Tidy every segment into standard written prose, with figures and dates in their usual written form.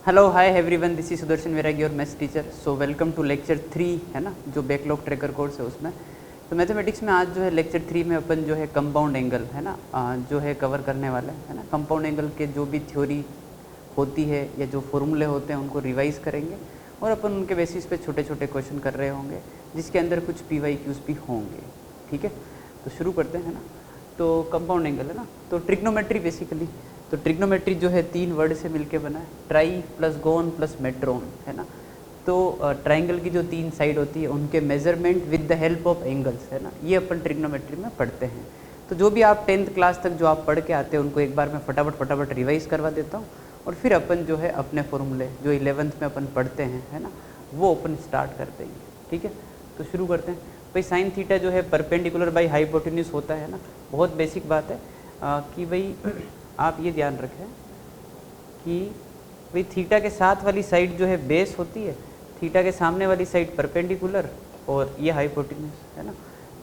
Hello hi everyone, this is Sudarshan Vairagi और maths teacher. So welcome to lecture 3 है ना, जो बैकलॉग ट्रैकर कोर्स है उसमें। तो मैथमेटिक्स में आज जो है लेक्चर 3 में अपन जो है कंपाउंड एंगल है ना जो है कवर करने वाले हैं, है ना। कंपाउंड एंगल के जो भी थ्योरी होती है या जो फॉर्मूले होते हैं उनको रिवाइज करेंगे और अपन उनके बेसिस पे छोटे छोटे क्वेश्चन कर रहे होंगे जिसके अंदर कुछ PYQs भी होंगे। ठीक है, तो शुरू करते हैं ना। तो कंपाउंड एंगल है ना, तो ट्रिग्नोमेट्री बेसिकली, तो ट्रिग्नोमेट्री जो है 3 वर्ड से मिलके बना है, ट्राई प्लस गोन प्लस मेट्रोन है ना। तो ट्राइंगल की जो 3 साइड होती है उनके measurement with the help of angles है ना, ये अपन ट्रिग्नोमेट्री में पढ़ते हैं। तो जो भी आप 10th क्लास तक जो आप पढ़ के आते हैं उनको एक बार मैं फटाफट रिवाइज करवा देता हूँ और फिर अपन जो है अपने फॉर्मूले जो 11th में अपन पढ़ते हैं है ना, वो अपन स्टार्ट कर देंगे। ठीक है, तो शुरू करते हैं। भाई साइन थीटा जो है परपेंडिकुलर बाई हाइपोटेन्यूज होता है ना, बहुत बेसिक बात है कि भाई आप ये ध्यान रखें कि भाई थीटा के साथ वाली साइड जो है बेस होती है, थीटा के सामने वाली साइड परपेंडिकुलर और ये हाइपोटेन्यूज है ना।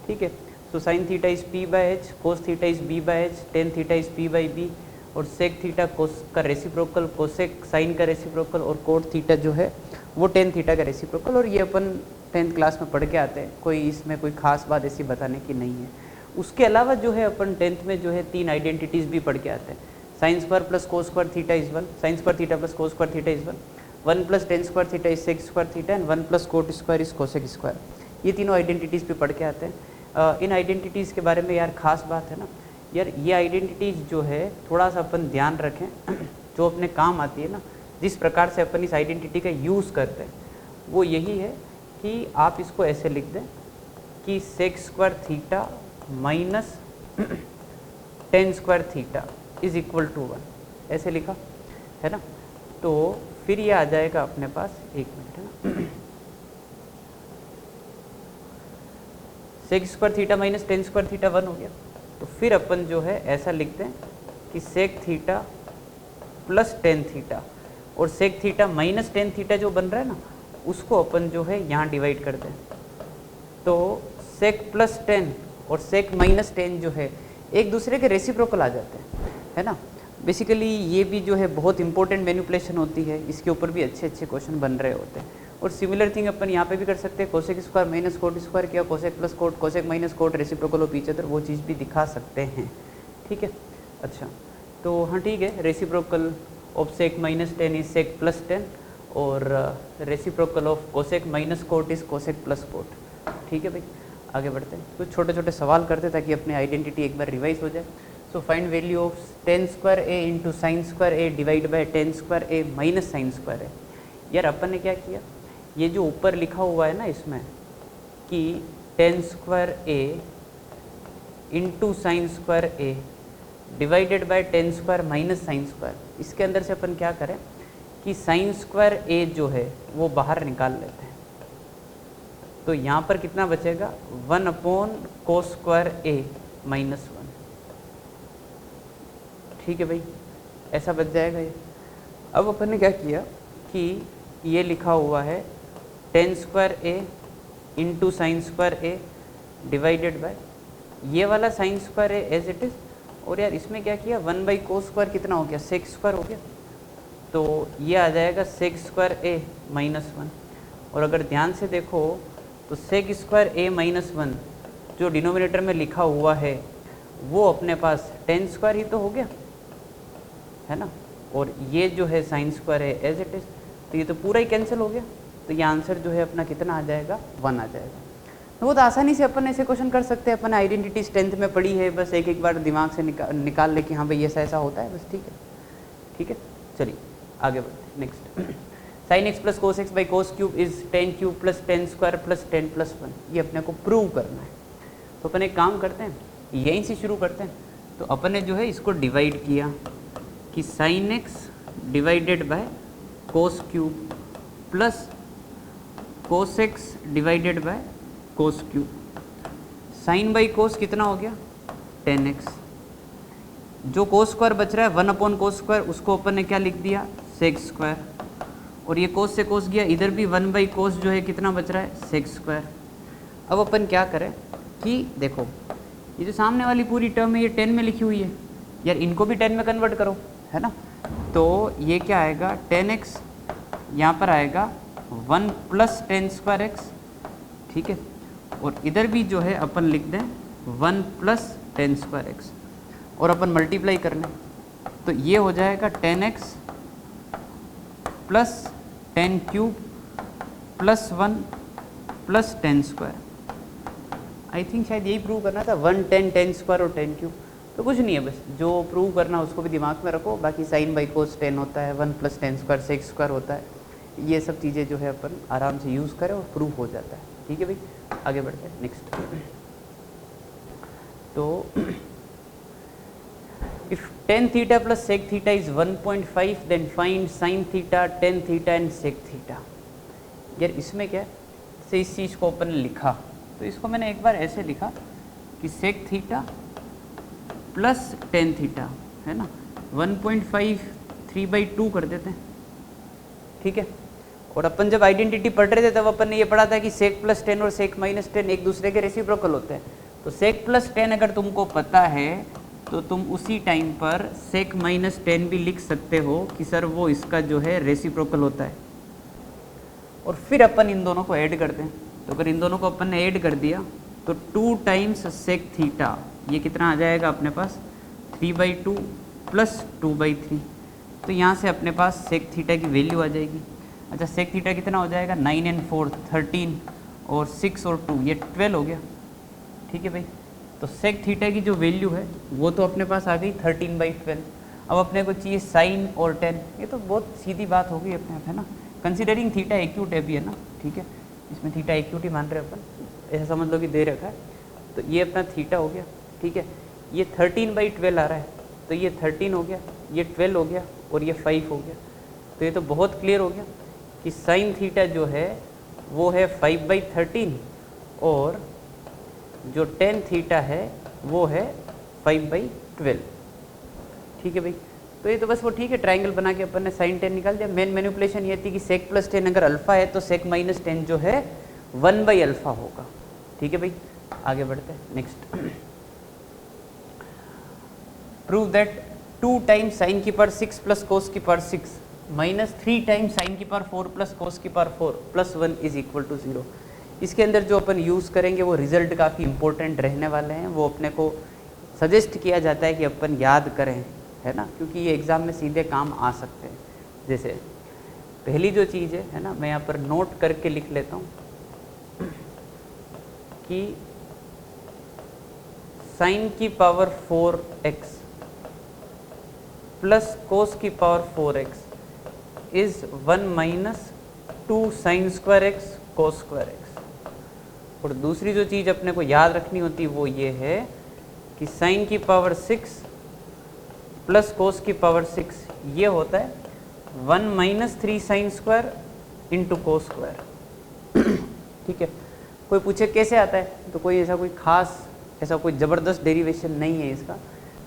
ठीक है, so sine theta is P/H, cos theta is B/H, tan theta is P/B और सेक थीटा कोस का रेसिप्रोकल, कोसेक साइन का रेसिप्रोकल और कोट थीटा जो है वो टेन थीटा का रेसिप्रोकल। और ये अपन 10th क्लास में पढ़ के आते हैं, कोई इसमें कोई खास बात ऐसी बताने की नहीं है। उसके अलावा जो है अपन 10th में जो है 3 आइडेंटिटीज़ भी पढ़ के आते हैं। Sine square plus cos square theta is 1, sine square theta plus cos square theta is 1, 1 plus tan square theta is sec square theta and 1 plus cot square is cosec square. ये तीनों identities भी पढ़ के आते हैं। इन identities के बारे में यार खास बात है ना यार, ये आइडेंटिटीज़ जो है थोड़ा सा अपन ध्यान रखें जो अपने काम आती है ना, जिस प्रकार से अपन इस आइडेंटिटी का यूज़ करते हैं वो यही है कि आप इसको ऐसे लिख दें कि sec square theta minus tan square theta is equal to 1, ऐसे लिखा है ना। तो फिर ये आ जाएगा अपने पास, एक मिनट है ना, sec square theta minus tan square theta 1 हो गया। तो फिर अपन जो है ऐसा लिखते हैं कि sec theta plus tan theta और sec theta minus tan theta जो बन रहा है ना उसको अपन जो है यहाँ डिवाइड कर दें। तो सेक प्लस टेन और सेक माइनस टेन जो है एक दूसरे के रेसिप्रोकल आ जाते हैं है ना। बेसिकली ये भी जो है बहुत इंपॉर्टेंट मैनिपुलेशन होती है, इसके ऊपर भी अच्छे अच्छे क्वेश्चन बन रहे होते हैं। और सिमिलर थिंग अपन यहाँ पे भी कर सकते हैं, cosec square minus cot square किया, cosec plus cot, cosec minus cot reciprocal of each other, वो चीज़ भी दिखा सकते हैं। ठीक है, अच्छा तो हाँ ठीक है, reciprocal of sec minus tan is sec plus tan और reciprocal of cosec minus cot is cosec plus cot. ठीक है भाई, आगे बढ़ते हैं। कुछ छोटे छोटे सवाल करते ताकि अपनी आइडेंटिटी एक बार रिवाइज हो जाए। So find value of tan square A into sine square A divide by tan square A minus sine square A. यार अपन ने क्या किया, ये जो ऊपर लिखा हुआ है ना इसमें कि ten square A into sine square A divided by tan square minus sine square, इसके अंदर से अपन क्या करें कि साइन स्क्वायर ए जो है वो बाहर निकाल लेते हैं। तो यहाँ पर कितना बचेगा, 1 upon cos square A minus 1। ठीक है भाई, ऐसा बच जाएगा ये। अब अपन ने क्या किया कि ये लिखा हुआ है tan square A into sine square A divided by ये वाला sine square A as it is. और यार इसमें क्या किया, 1 बाई कोस स्क्वायर कितना हो गया, सेक स्क्वायर हो गया। तो ये आ जाएगा सेक स्क्वायर ए माइनस 1। और अगर ध्यान से देखो तो सेक स्क्वायर ए माइनस 1 जो डिनोमिनेटर में लिखा हुआ है वो अपने पास टेन स्क्वायर ही तो हो गया है ना। और ये जो है साइन स्क्वायर है एज इट इज़, तो ये तो पूरा ही कैंसिल हो गया। तो ये आंसर जो है अपना कितना आ जाएगा, 1 आ जाएगा। तो बहुत आसानी से अपन ऐसे क्वेश्चन कर सकते हैं। अपन आइडेंटिटीज 10th में पढ़ी है, बस एक एक बार दिमाग से निकाल ले कि हाँ भाई ऐसा ऐसा होता है, बस ठीक है। ठीक है, चलिए आगे बढ़ते हैं। Next, sine x plus cos x by cos cube is ten cube plus tan square plus ten plus 1, ये अपने को प्रूव करना है। तो अपन एक काम करते हैं, यहीं से शुरू करते हैं। तो अपन ने जो है इसको डिवाइड किया कि sine x divided by cos cube plus cos x divided by cos cube, sine by cos कितना हो गया, 10x। जो कोस स्क्वायर बच रहा है 1 अपॉन कोस स्क्वायर, उसको अपन ने क्या लिख दिया, सेक स्क्वायर। और ये कोस से कोस गया, इधर भी 1 बाई कोस जो है कितना बच रहा है, सेक स्क्वायर। अब अपन क्या करें कि देखो ये जो सामने वाली पूरी टर्म है ये 10 में लिखी हुई है, यार इनको भी 10 में कन्वर्ट करो है ना। तो ये क्या आएगा, 10x यहाँ पर आएगा 1 प्लस टेन स्क्वायर एक्स, ठीक है, और इधर भी जो है अपन लिख दें 1 प्लस टेन स्क्वायर एक्स, और अपन मल्टीप्लाई कर लें तो ये हो जाएगा 10x plus 10 cube plus 1 plus 10 square. I think शायद यही प्रूव करना था, 1 10 10 स्क्वायर और 10 क्यूब। तो कुछ नहीं है, बस जो प्रूव करना उसको भी दिमाग में रखो। बाकी साइन बाई कोस 10 होता है, 1 प्लस 10 स्क्वायर 6 स्क्वायर होता है। ये सब चीज़ें जो है अपन आराम से यूज़ करें और प्रूव हो जाता है। ठीक है भाई, आगे बढ़ते हैं नेक्स्ट। तो if tan theta plus sec theta is 1.5 then find sin theta tan theta and sec theta. यार इसमें क्या है, से इस चीज़ को अपन ने लिखा तो इसको मैंने एक बार ऐसे लिखा कि sec theta plus tan theta है ना, 1.5 3/2 कर देते हैं, ठीक है। और अपन जब आइडेंटिटी पढ़ रहे थे तब अपन ने ये पढ़ा था कि sec प्लस 10 और sec माइनस 10 एक दूसरे के रेसिप्रोकल होते हैं। तो sec प्लस 10 अगर तुमको पता है तो तुम उसी टाइम पर sec माइनस 10 भी लिख सकते हो कि सर वो इसका जो है रेसिप्रोकल होता है। और फिर अपन इन दोनों को ऐड करते हैं, तो अगर इन दोनों को अपन ने ऐड कर दिया तो 2 टाइम्स sec थीटा, ये कितना आ जाएगा अपने पास 3/2 प्लस 2/3। तो यहाँ से अपने पास sec थीटा की वैल्यू आ जाएगी। अच्छा sec थीटा कितना हो जाएगा, 9 and 4 13 और 6 और 2 ये 12 हो गया, ठीक है भाई। तो sec थीटा की जो वैल्यू है वो तो अपने पास आ गई 13/12। अब अपने को चाहिए साइन और tan, ये तो बहुत सीधी बात होगी अपने आप, है ना। कंसिडरिंग थीटा एक्यूट है भी, है ना, ठीक है, इसमें थीटा एक्यूट ही मान रहे अपन, ऐसा समझ लो कि दे रखा है। तो ये अपना थीटा हो गया, ठीक है। ये 13/12 आ रहा है, तो ये 13 हो गया, ये 12 हो गया और ये 5 हो गया। तो ये तो बहुत क्लियर हो गया कि साइन थीटा जो है वो है 5/13 और जो tan थीटा है वो है 5/12, ठीक है भाई। तो ये तो बस वो ठीक है, ट्रायंगल बना के अपन ने साइन tan निकाल दिया। मेन मैनिपुलेशन ये थी कि sec प्लस 10 अगर अल्फा है तो sec माइनस 10 जो है 1/अल्फा होगा, ठीक है भाई। आगे बढ़ते हैं next. Prove that 2 times sine की पावर 6 प्लस कोस की पावर 6 माइनस 3 टाइम्स साइन की पावर 4 प्लस कोस की power 4 plus 1 is equal to 0। इसके अंदर जो अपन यूज़ करेंगे वो रिजल्ट काफ़ी इंपॉर्टेंट रहने वाले हैं। वो अपने को सजेस्ट किया जाता है कि अपन याद करें, है ना, क्योंकि ये एग्ज़ाम में सीधे काम आ सकते हैं। जैसे पहली जो चीज़ है ना, मैं यहाँ पर नोट करके लिख लेता हूँ कि साइन की पावर 4x प्लस कोस की power 4x is 1 minus 2 sine square x cos square x. और दूसरी जो चीज़ अपने को याद रखनी होती है वो ये है कि साइन की पावर 6 प्लस कोस की पावर 6 ये होता है 1 minus 3 sine square into cos square, ठीक है। कोई पूछे कैसे आता है तो कोई ऐसा कोई खास ऐसा कोई ज़बरदस्त डेरिवेशन नहीं है इसका।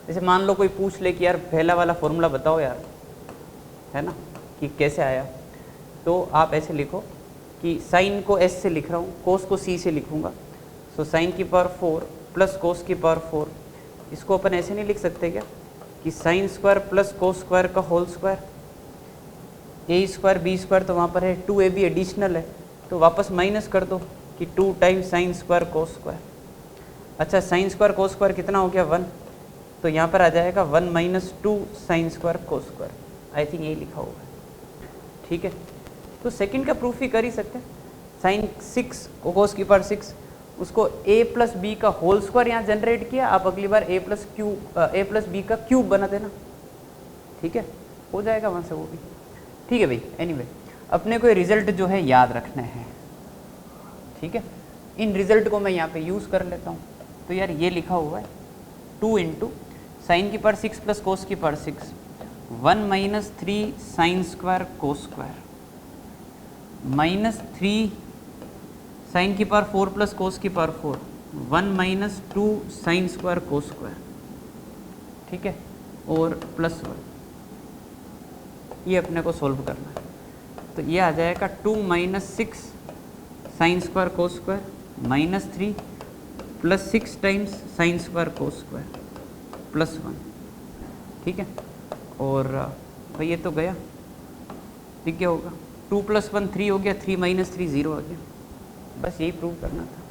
जैसे मान लो कोई पूछ ले कि यार पहला वाला फॉर्मूला बताओ यार, है ना, कि कैसे आया, तो आप ऐसे लिखो कि साइन को s से लिख रहा हूँ, कोस को c से लिखूँगा। सो साइन की पावर 4 प्लस कोस की पावर 4, इसको अपन ऐसे नहीं लिख सकते क्या कि sine square plus cos square का whole square, a square b square तो वहाँ पर है, 2ab एडिशनल है तो वापस माइनस कर दो कि 2 times sign square cos square. अच्छा साइन स्क्वायर कोस स्क्वायर कितना हो गया 1, तो यहाँ पर आ जाएगा 1 minus 2 sine square cos square. I think यही लिखा हुआ है, ठीक है। तो सेकंड का प्रूफ ही कर ही सकते हैं। साइन 6 कोस की पावर 6 उसको a प्लस बी का होल स्क्वायर यहाँ जनरेट किया, आप अगली बार a प्लस बी का क्यूब बना देना, ठीक है, हो जाएगा वहाँ से वो भी, ठीक है भाई। एनीवे अपने को रिजल्ट जो है याद रखना है, ठीक है। इन रिजल्ट को मैं यहाँ पे यूज़ कर लेता हूँ। तो यार ये लिखा हुआ है 2 इंटू साइन की पावर 6 प्लस कोस की power 6 1 minus 3 sine square cos square minus 3 sine की पावर 4 प्लस कोस की power 4 1 minus 2 sine square cos square, ठीक है, और प्लस 1। ये अपने को सोल्व करना है, तो ये आ जाएगा 2 minus 6 sign square cos square minus 3 plus 6 times sign square cos square plus 1, ठीक है। और भाई ये तो गया, ठीक है, होगा 2 + 1 3 हो गया, 3 - 3 0 हो गया, बस यही प्रूव करना था।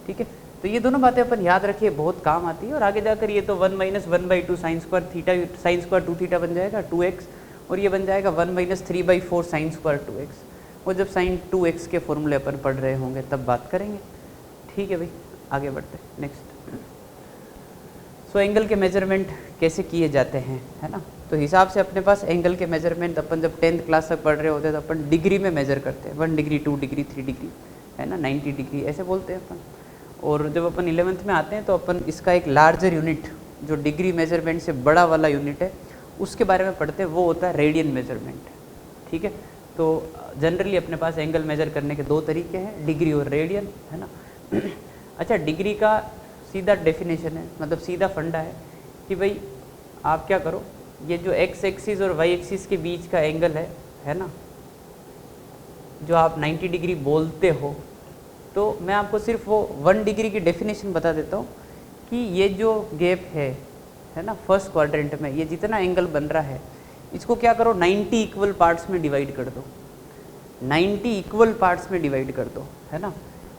ठीक है, तो ये दोनों बातें अपन याद रखिए, बहुत काम आती है। और आगे जाकर ये तो 1 - 1/2 sin² थीटा, sin² 2 थीटा बन जाएगा 2x, और ये बन जाएगा 1 - 3/4 sin² 2x। वो जब sin 2x के फॉर्मूले अपन पढ़ रहे होंगे तब बात करेंगे। ठीक है भाई, आगे बढ़ते हैं नेक्स्ट। सो एंगल के मेजरमेंट कैसे किए जाते हैं, है ना। तो हिसाब से अपने पास एंगल के मेजरमेंट अपन जब 10th क्लास तक पढ़ रहे होते हैं तो अपन डिग्री में मेजर करते हैं, 1 डिग्री 2 डिग्री 3 डिग्री, है ना, 90 डिग्री ऐसे बोलते हैं अपन। और जब अपन 11th में आते हैं तो अपन इसका एक लार्जर यूनिट जो डिग्री मेजरमेंट से बड़ा वाला यूनिट है उसके बारे में पढ़ते हैं, वो होता है रेडियन मेजरमेंट। ठीक है, तो जनरली अपने पास एंगल मेजर करने के 2 तरीके हैं, डिग्री और रेडियन, है ना। अच्छा, डिग्री का सीधा डेफिनेशन है, मतलब सीधा फंडा है कि भाई आप क्या करो, ये जो x एक्सिस और y एक्सिस के बीच का एंगल है ना, जो आप 90 डिग्री बोलते हो, तो मैं आपको सिर्फ वो 1 डिग्री की डेफिनेशन बता देता हूँ कि ये जो गैप है ना फर्स्ट क्वाड्रेंट में, ये जितना एंगल बन रहा है इसको क्या करो 90 इक्वल पार्ट्स में डिवाइड कर दो, 90 इक्वल पार्ट्स में डिवाइड कर दो, है ना।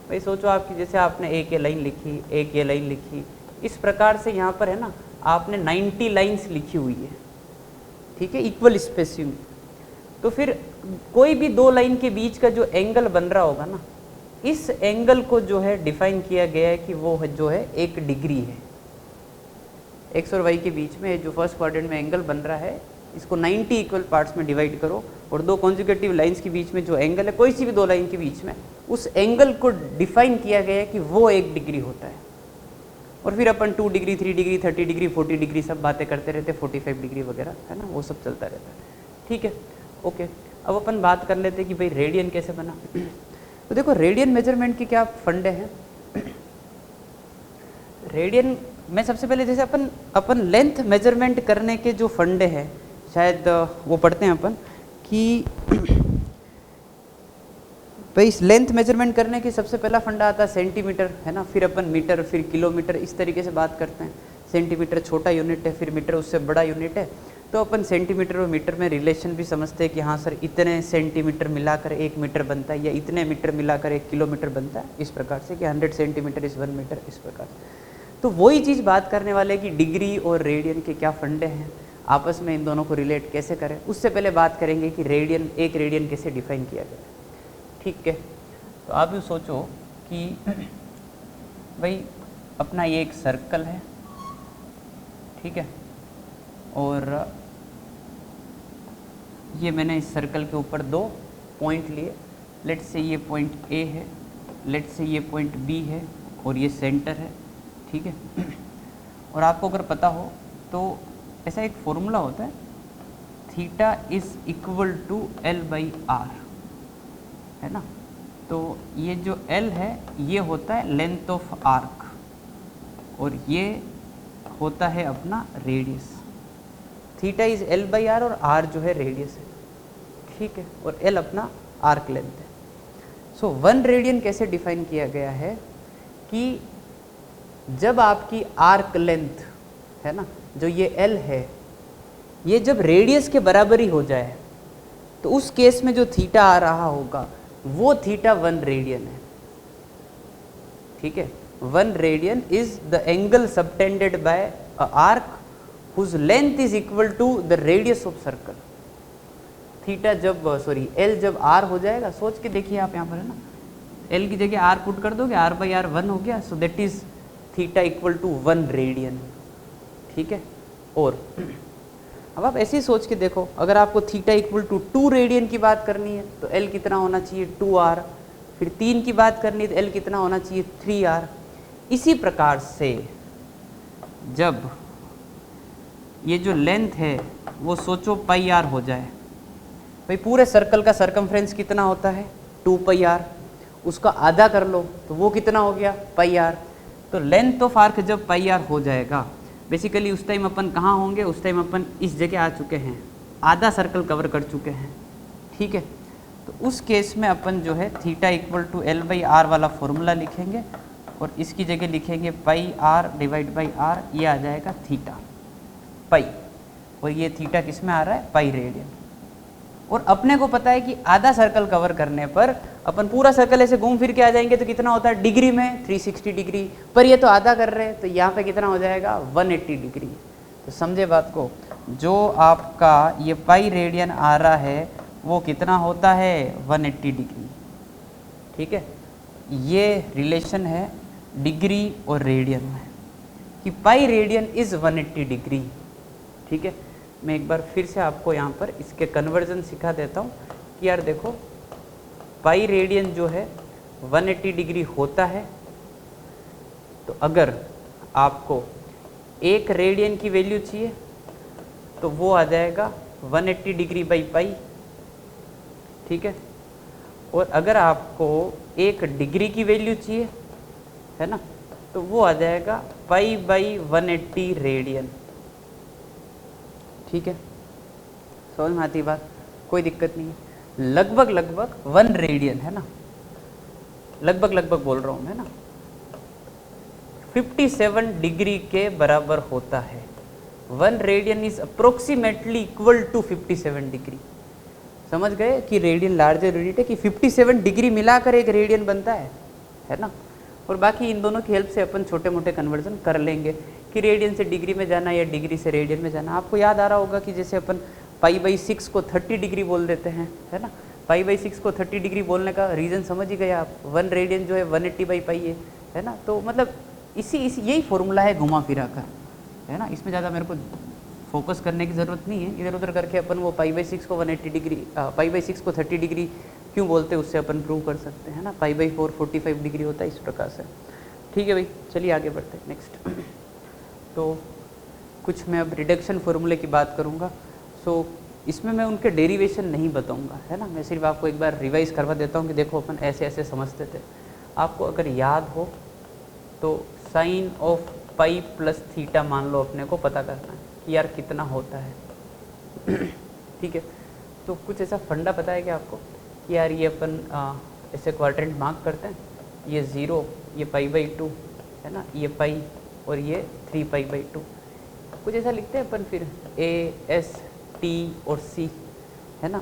भाई सोचो आपकी, जैसे आपने एक ये लाइन लिखी, एक ये लाइन लिखी, इस प्रकार से यहाँ पर है ना आपने 90 लाइन्स लिखी हुई है, ठीक है, इक्वल स्पेसिंग। तो फिर कोई भी 2 लाइन के बीच का जो एंगल बन रहा होगा ना, इस एंगल को जो है डिफाइन किया गया है कि वो जो है 1 डिग्री है। एक्स और वाई के बीच में जो फर्स्ट क्वाड्रेंट में एंगल बन रहा है, इसको 90 इक्वल पार्ट्स में डिवाइड करो, और 2 कॉन्जिक्यूटिव लाइंस के बीच में जो एंगल है, कोई सी भी 2 लाइन के बीच में, उस एंगल को डिफाइन किया गया है कि वो 1 डिग्री होता है। और फिर अपन 2 डिग्री 3 डिग्री 30 डिग्री 40 डिग्री सब बातें करते रहते, 45 डिग्री वगैरह, है ना, वो सब चलता रहता है। ठीक है, ओके। अब अपन बात कर लेते हैं कि भाई रेडियन कैसे बना। तो देखो रेडियन मेजरमेंट के क्या फंडे हैं। रेडियन में सबसे पहले जैसे अपन लेंथ मेजरमेंट करने के जो फंडे हैं, शायद वो पढ़ते हैं अपन कि भाई इस लेंथ मेजरमेंट करने की सबसे पहला फंडा आता है सेंटीमीटर, है ना, फिर अपन मीटर, फिर किलोमीटर, इस तरीके से बात करते हैं। सेंटीमीटर छोटा यूनिट है, फिर मीटर उससे बड़ा यूनिट है। तो अपन सेंटीमीटर और मीटर में रिलेशन भी समझते हैं कि हाँ सर इतने सेंटीमीटर मिलाकर 1 मीटर बनता है, या इतने मीटर मिलाकर 1 किलोमीटर बनता है, इस प्रकार से कि 100 सेंटीमीटर इज़ 1 मीटर, इस प्रकार। तो वही चीज़ बात करने वाले कि डिग्री और रेडियन के क्या फंडे हैं, आपस में इन दोनों को रिलेट कैसे करें। उससे पहले बात करेंगे कि रेडियन, एक रेडियन कैसे डिफाइन किया गया। ठीक है, तो आप यूँ सोचो कि भाई अपना ये एक सर्कल है, ठीक है, और ये मैंने इस सर्कल के ऊपर 2 पॉइंट लिए। लेट्स से ये पॉइंट ए है, लेट्स से ये पॉइंट बी है, और ये सेंटर है, ठीक है। और आपको अगर पता हो तो ऐसा एक फॉर्मूला होता है, theta is equal to L/R, है ना। तो ये जो L है ये होता है लेंथ ऑफ आर्क, और ये होता है अपना रेडियस। थीटा इज़ L/R और R जो है रेडियस है, ठीक है, और L अपना आर्क लेंथ है। सो 1 रेडियन कैसे डिफाइन किया गया है कि जब आपकी आर्क लेंथ है ना, जो ये L है, ये जब रेडियस के बराबर ही हो जाए तो उस केस में जो थीटा आ रहा होगा वो थीटा 1 रेडियन है, ठीक है। 1 radian is the angle subtended by a arc whose length is equal to the radius of circle. Theta जब L जब R हो जाएगा, सोच के देखिए आप यहाँ पर, है ना, L की जगह R पुट कर दोगे, R/R 1 हो गया, so that is theta equal to 1 radian, ठीक है। और अब आप ऐसे ही सोच के देखो, अगर आपको थीटा इक्वल टू 2 रेडियन की बात करनी है तो L कितना होना चाहिए 2R, फिर 3 की बात करनी है तो L कितना होना चाहिए 3R। इसी प्रकार से जब ये जो लेंथ है वो सोचो πr हो जाए, भाई पूरे सर्कल का सरकमफ्रेंस कितना होता है 2πr, उसका आधा कर लो तो वो कितना हो गया πr। तो लेंथ ऑफ आर्क जब πr हो जाएगा, बेसिकली उस टाइम अपन कहाँ होंगे, उस टाइम अपन इस जगह आ चुके हैं, आधा सर्कल कवर कर चुके हैं, ठीक है। तो उस केस में अपन जो है थीटा इक्वल टू L/R वाला फॉर्मूला लिखेंगे, और इसकी जगह लिखेंगे πr डिवाइड बाई r, ये आ जाएगा थीटा पाई, और ये थीटा किस में आ रहा है पाई रेडियन, और अपने को पता है कि आधा सर्कल कवर करने पर अपन पूरा सर्कल ऐसे घूम फिर के आ जाएंगे तो कितना होता है डिग्री में 360 डिग्री, पर ये तो आधा कर रहे हैं तो यहाँ पे कितना हो जाएगा 180 डिग्री। तो समझे बात को, जो आपका ये पाई रेडियन आ रहा है वो कितना होता है 180 डिग्री। ठीक है, ये रिलेशन है डिग्री और रेडियन में कि पाई रेडियन इज 180 डिग्री। ठीक है, मैं एक बार फिर से आपको यहाँ पर इसके कन्वर्जन सिखा देता हूँ कि यार देखो पाई रेडियन जो है 180 डिग्री होता है, तो अगर आपको एक रेडियन की वैल्यू चाहिए तो वो आ जाएगा 180 डिग्री बाई पाई। ठीक है, और अगर आपको एक डिग्री की वैल्यू चाहिए है ना, तो वो आ जाएगा पाई बाई 180 रेडियन। ठीक है, समझ में आती बात, कोई दिक्कत नहीं है। लगभग 1 रेडियन है ना, लगभग बोल रहा हूँ मैं ना, 57 डिग्री के बराबर होता है। 1 radian is approximately equal to 57 degree. समझ गए कि रेडियन लार्जर यूनिट है कि 57 डिग्री मिलाकर एक रेडियन बनता है ना। और बाकी इन दोनों की हेल्प से अपन छोटे मोटे कन्वर्जन कर लेंगे कि रेडियन से डिग्री में जाना या डिग्री से रेडियन में जाना। आपको याद आ रहा होगा कि जैसे अपन पाई बाई 6 को 30 डिग्री बोल देते हैं है ना, पाई बाई 6 को 30 डिग्री बोलने का रीज़न समझ ही गए आप। 1 रेडियन जो है 180 बाई पाई है ना, तो मतलब इसी यही फॉर्मूला है घुमा फिरा कर, है ना। इसमें ज़्यादा मेरे को फोकस करने की ज़रूरत नहीं है, इधर उधर करके अपन वो पाई बाई 6 को 180 डिग्री, पाई बाई 6 को 30 डिग्री क्यों बोलते हैं उससे अपन प्रूव कर सकते हैं ना। पाई बाई 4 45 डिग्री होता है इस प्रकार से। ठीक है भाई, चलिए आगे बढ़ते हैं नेक्स्ट। तो कुछ मैं अब रिडक्शन फार्मूले की बात करूँगा। सो इसमें मैं उनके डेरिवेशन नहीं बताऊँगा है ना, मैं सिर्फ आपको एक बार रिवाइज करवा देता हूँ कि देखो अपन ऐसे ऐसे समझते थे। आपको अगर याद हो तो sine of pi plus theta मान लो अपने को पता करना है कि यार कितना होता है। ठीक है, तो कुछ ऐसा फंडा पता है क्या आपको कि यार ये अपन ऐसे क्वाड्रेंट मार्क करते हैं, ये 0, ये पाई बाई 2 है ना, ये पाई और ये 3 पाई बाई 2, कुछ ऐसा लिखते हैं अपन फिर A S T और C है ना।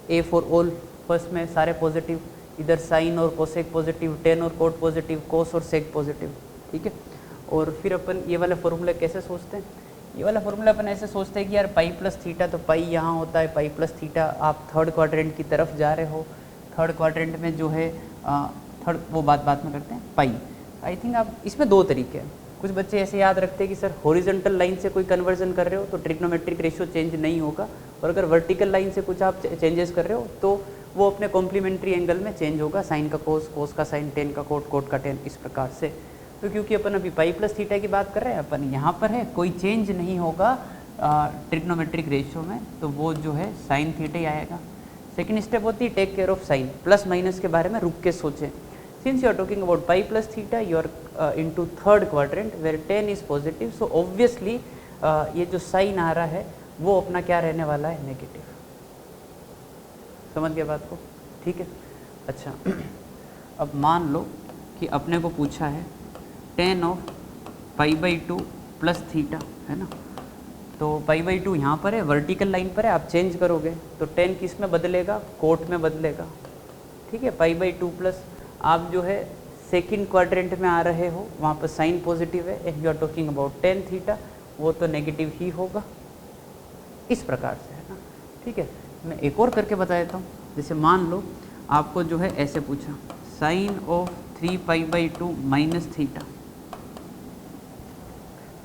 A फॉर ऑल, फर्स्ट में सारे पॉजिटिव, इधर साइन और कोसेक पॉजिटिव, टेन और कोट पॉजिटिव, कोस और सेक पॉजिटिव। ठीक है, और फिर अपन ये वाला फॉर्मूला कैसे सोचते हैं, ये वाला फॉर्मूला अपन ऐसे सोचते हैं कि यार पाई प्लस थीटा, तो पाई यहाँ होता है, पाई प्लस थीटा आप थर्ड क्वाड्रेंट की तरफ जा रहे हो, थर्ड क्वाड्रेंट में जो है थर्ड वो बात में करते हैं पाई। आई थिंक आप इसमें 2 तरीके हैं। कुछ बच्चे ऐसे याद रखते हैं कि सर हॉरिजॉन्टल लाइन से कोई कन्वर्जन कर रहे हो तो ट्रिग्नोमेट्रिक रेशियो चेंज नहीं होगा, और अगर वर्टिकल लाइन से कुछ आप चेंजेस कर रहे हो तो वो अपने कॉम्प्लीमेंट्री एंगल में चेंज होगा, साइन का कोस, कोस का साइन, टेन का कोट, कोट का टेन, इस प्रकार से। तो क्योंकि अपन अभी पाई प्लस थीटा की बात कर रहे हैं, अपन यहाँ पर है कोई चेंज नहीं होगा ट्रिग्नोमेट्रिक रेशियो में, तो वो जो है साइन थीटा ही आएगा। सेकेंड स्टेप होती है take care of sine, plus minus के बारे में रुक के सोचें। Since you are talking about pi plus theta, you are into third quadrant where 10 is positive, so obviously ये जो साइन आ रहा है वो अपना क्या रहने वाला है, नेगेटिव। समझ गया बात को, ठीक है। अच्छा, अब मान लो कि अपने को पूछा है tan of pi by 2 plus theta है ना, तो पाई बाई 2 यहाँ पर है, वर्टिकल लाइन पर है, आप चेंज करोगे तो tan किस में बदलेगा, कोट में बदलेगा। ठीक है, पाई बाई 2 प्लस आप जो है सेकंड क्वाड्रेंट में आ रहे हो, वहाँ पर साइन पॉजिटिव है, and you are talking about tan theta, वो तो नेगेटिव ही होगा, इस प्रकार से है ना। ठीक है, मैं एक और करके बता देता हूँ। जैसे मान लो आपको जो है ऐसे पूछा sine of 3 pi by 2 minus theta,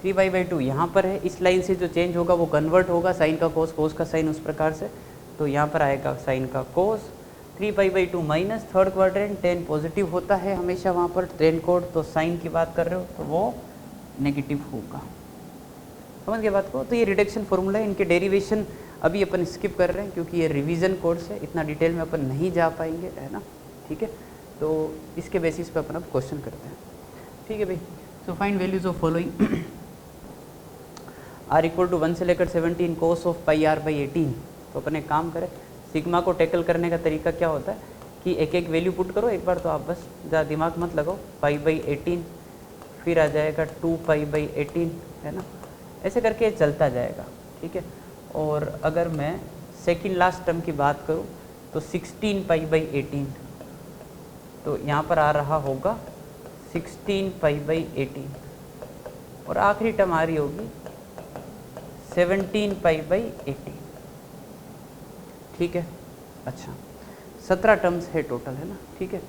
3 pi by 2 यहाँ पर है, इस लाइन से जो चेंज होगा वो कन्वर्ट होगा, साइन का कोस, कोस का साइन, उस प्रकार से। तो यहाँ पर आएगा साइन का कोस, 3 pi by 2 minus third quadrant, ten positive होता है हमेशा वहाँ पर, टेन कोड, तो साइन की बात कर रहे हो तो वो नेगेटिव होगा। समझ गए बात को। तो ये रिडक्शन फॉर्मूला है, इनके डेरिवेशन अभी अपन स्किप कर रहे हैं क्योंकि ये रिवीजन कोर्स है, इतना डिटेल में अपन नहीं जा पाएंगे है ना। ठीक है, तो इसके बेसिस पे अपन अब क्वेश्चन करते हैं। ठीक है भाई, so find values of following are equal to 1 से लेकर 17 cos of pi R by 18। तो अपन एक काम करें, सिग्मा को टैकल करने का तरीका क्या होता है कि एक एक वैल्यू पुट करो एक बार, तो आप बस ज़्यादा दिमाग मत लगाओ। पाई बाई 18, फिर आ जाएगा 2 पाई बाई 18 है ना, ऐसे करके चलता जाएगा। ठीक है, और अगर मैं सेकेंड लास्ट टर्म की बात करूँ तो 16 पाई बाई 18, तो यहाँ पर आ रहा होगा 16 पाई बाई 18 और आखिरी टर्म आ रही होगी 17 पाई बाई 18। ठीक है, अच्छा 17 टर्म्स है टोटल, है ना। ठीक है,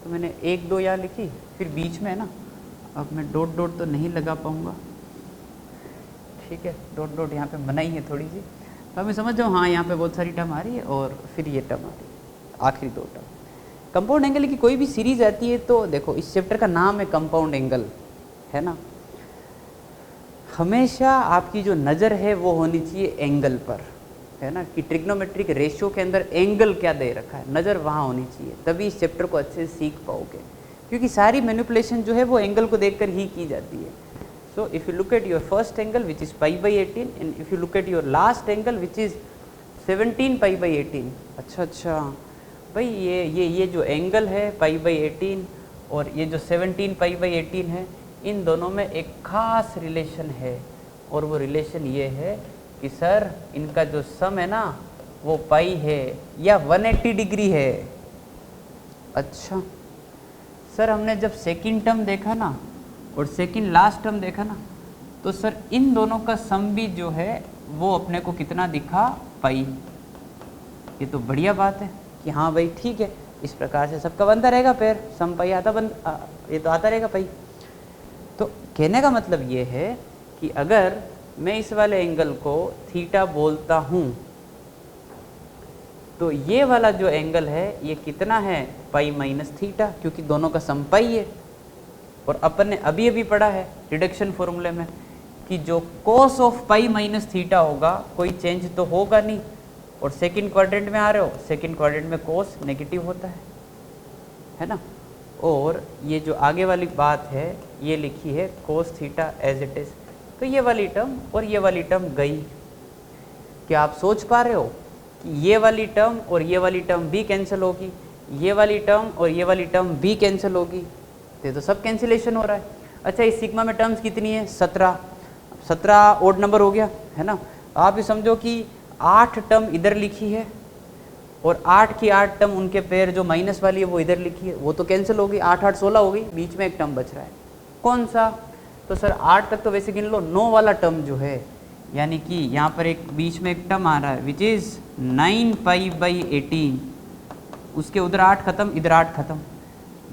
तो मैंने 1 2 यहाँ लिखी, फिर बीच में है ना, अब मैं डॉट डॉट तो नहीं लगा पाऊँगा। ठीक है, डॉट डॉट यहाँ पे बनाई है थोड़ी सी, तो हमें समझ जाओ हाँ यहाँ पे बहुत सारी टर्म आ रही है और फिर ये टर्म आ रही है, आखिरी 2 टर्म। कंपाउंड एंगल की कोई भी सीरीज आती है तो देखो, इस चैप्टर का नाम है कंपाउंड एंगल, है ना। हमेशा आपकी जो नज़र है वो होनी चाहिए एंगल पर, है ना, कि ट्रिग्नोमेट्रिक रेशियो के अंदर एंगल क्या दे रखा है, नज़र वहाँ होनी चाहिए, तभी इस चैप्टर को अच्छे से सीख पाओगे, क्योंकि सारी मैनिपुलेशन जो है वो एंगल को देखकर ही की जाती है। So if you look at your first angle which is pi by 18 and if you look at your last angle which is 17 pi by 18। अच्छा भाई, ये जो एंगल है पाई बाई 18 और ये जो 17 पाई बाई 18 है, इन दोनों में एक खास रिलेशन है, और वो रिलेशन ये है कि सर इनका जो सम है ना वो पाई है या 180 डिग्री है। अच्छा सर, हमने जब सेकंड टर्म देखा ना और सेकंड लास्ट टर्म देखा ना, तो सर इन दोनों का सम भी जो है वो अपने को कितना दिखा, पाई। ये तो बढ़िया बात है कि हाँ भाई ठीक है, इस प्रकार से सबका बनता रहेगा पैर, सम पाई आता ये तो आता रहेगा पाई। तो कहने का मतलब ये है कि अगर मैं इस वाले एंगल को थीटा बोलता हूँ तो ये वाला जो एंगल है ये कितना है, पाई माइनस थीटा, क्योंकि दोनों का सम पाई है। और अपन ने अभी अभी पढ़ा है रिडक्शन फॉर्मूले में कि जो कोस ऑफ पाई माइनस थीटा होगा कोई चेंज तो होगा नहीं, और सेकंड क्वाड्रेंट में आ रहे हो, सेकंड क्वाड्रेंट में कोस नेगेटिव होता है ना। और ये जो आगे वाली बात है ये लिखी है cos theta as it is, तो ये वाली टर्म और ये वाली टर्म गई। क्या आप सोच पा रहे हो कि ये वाली टर्म और ये वाली टर्म भी कैंसिल होगी, ये वाली टर्म और ये वाली टर्म भी कैंसिल होगी, तो सब कैंसिलेशन हो रहा है। अच्छा, इस सिग्मा में टर्म्स कितनी है, 17 ओड नंबर हो गया, है ना। आप ये समझो कि 8 टर्म इधर लिखी है और 8 की 8 टर्म उनके पैर जो माइनस वाली है वो इधर लिखी है, वो तो कैंसिल हो गई, 8 8 16 हो गई, बीच में एक टर्म बच रहा है, कौन सा, तो सर 8 तक तो वैसे गिन लो, 9 वाला टर्म जो है, यानी कि यहाँ पर एक बीच में एक टर्म आ रहा है विच इज़ 9 पाई बाई 18, उसके उधर 8 खत्म, इधर 8 खत्म,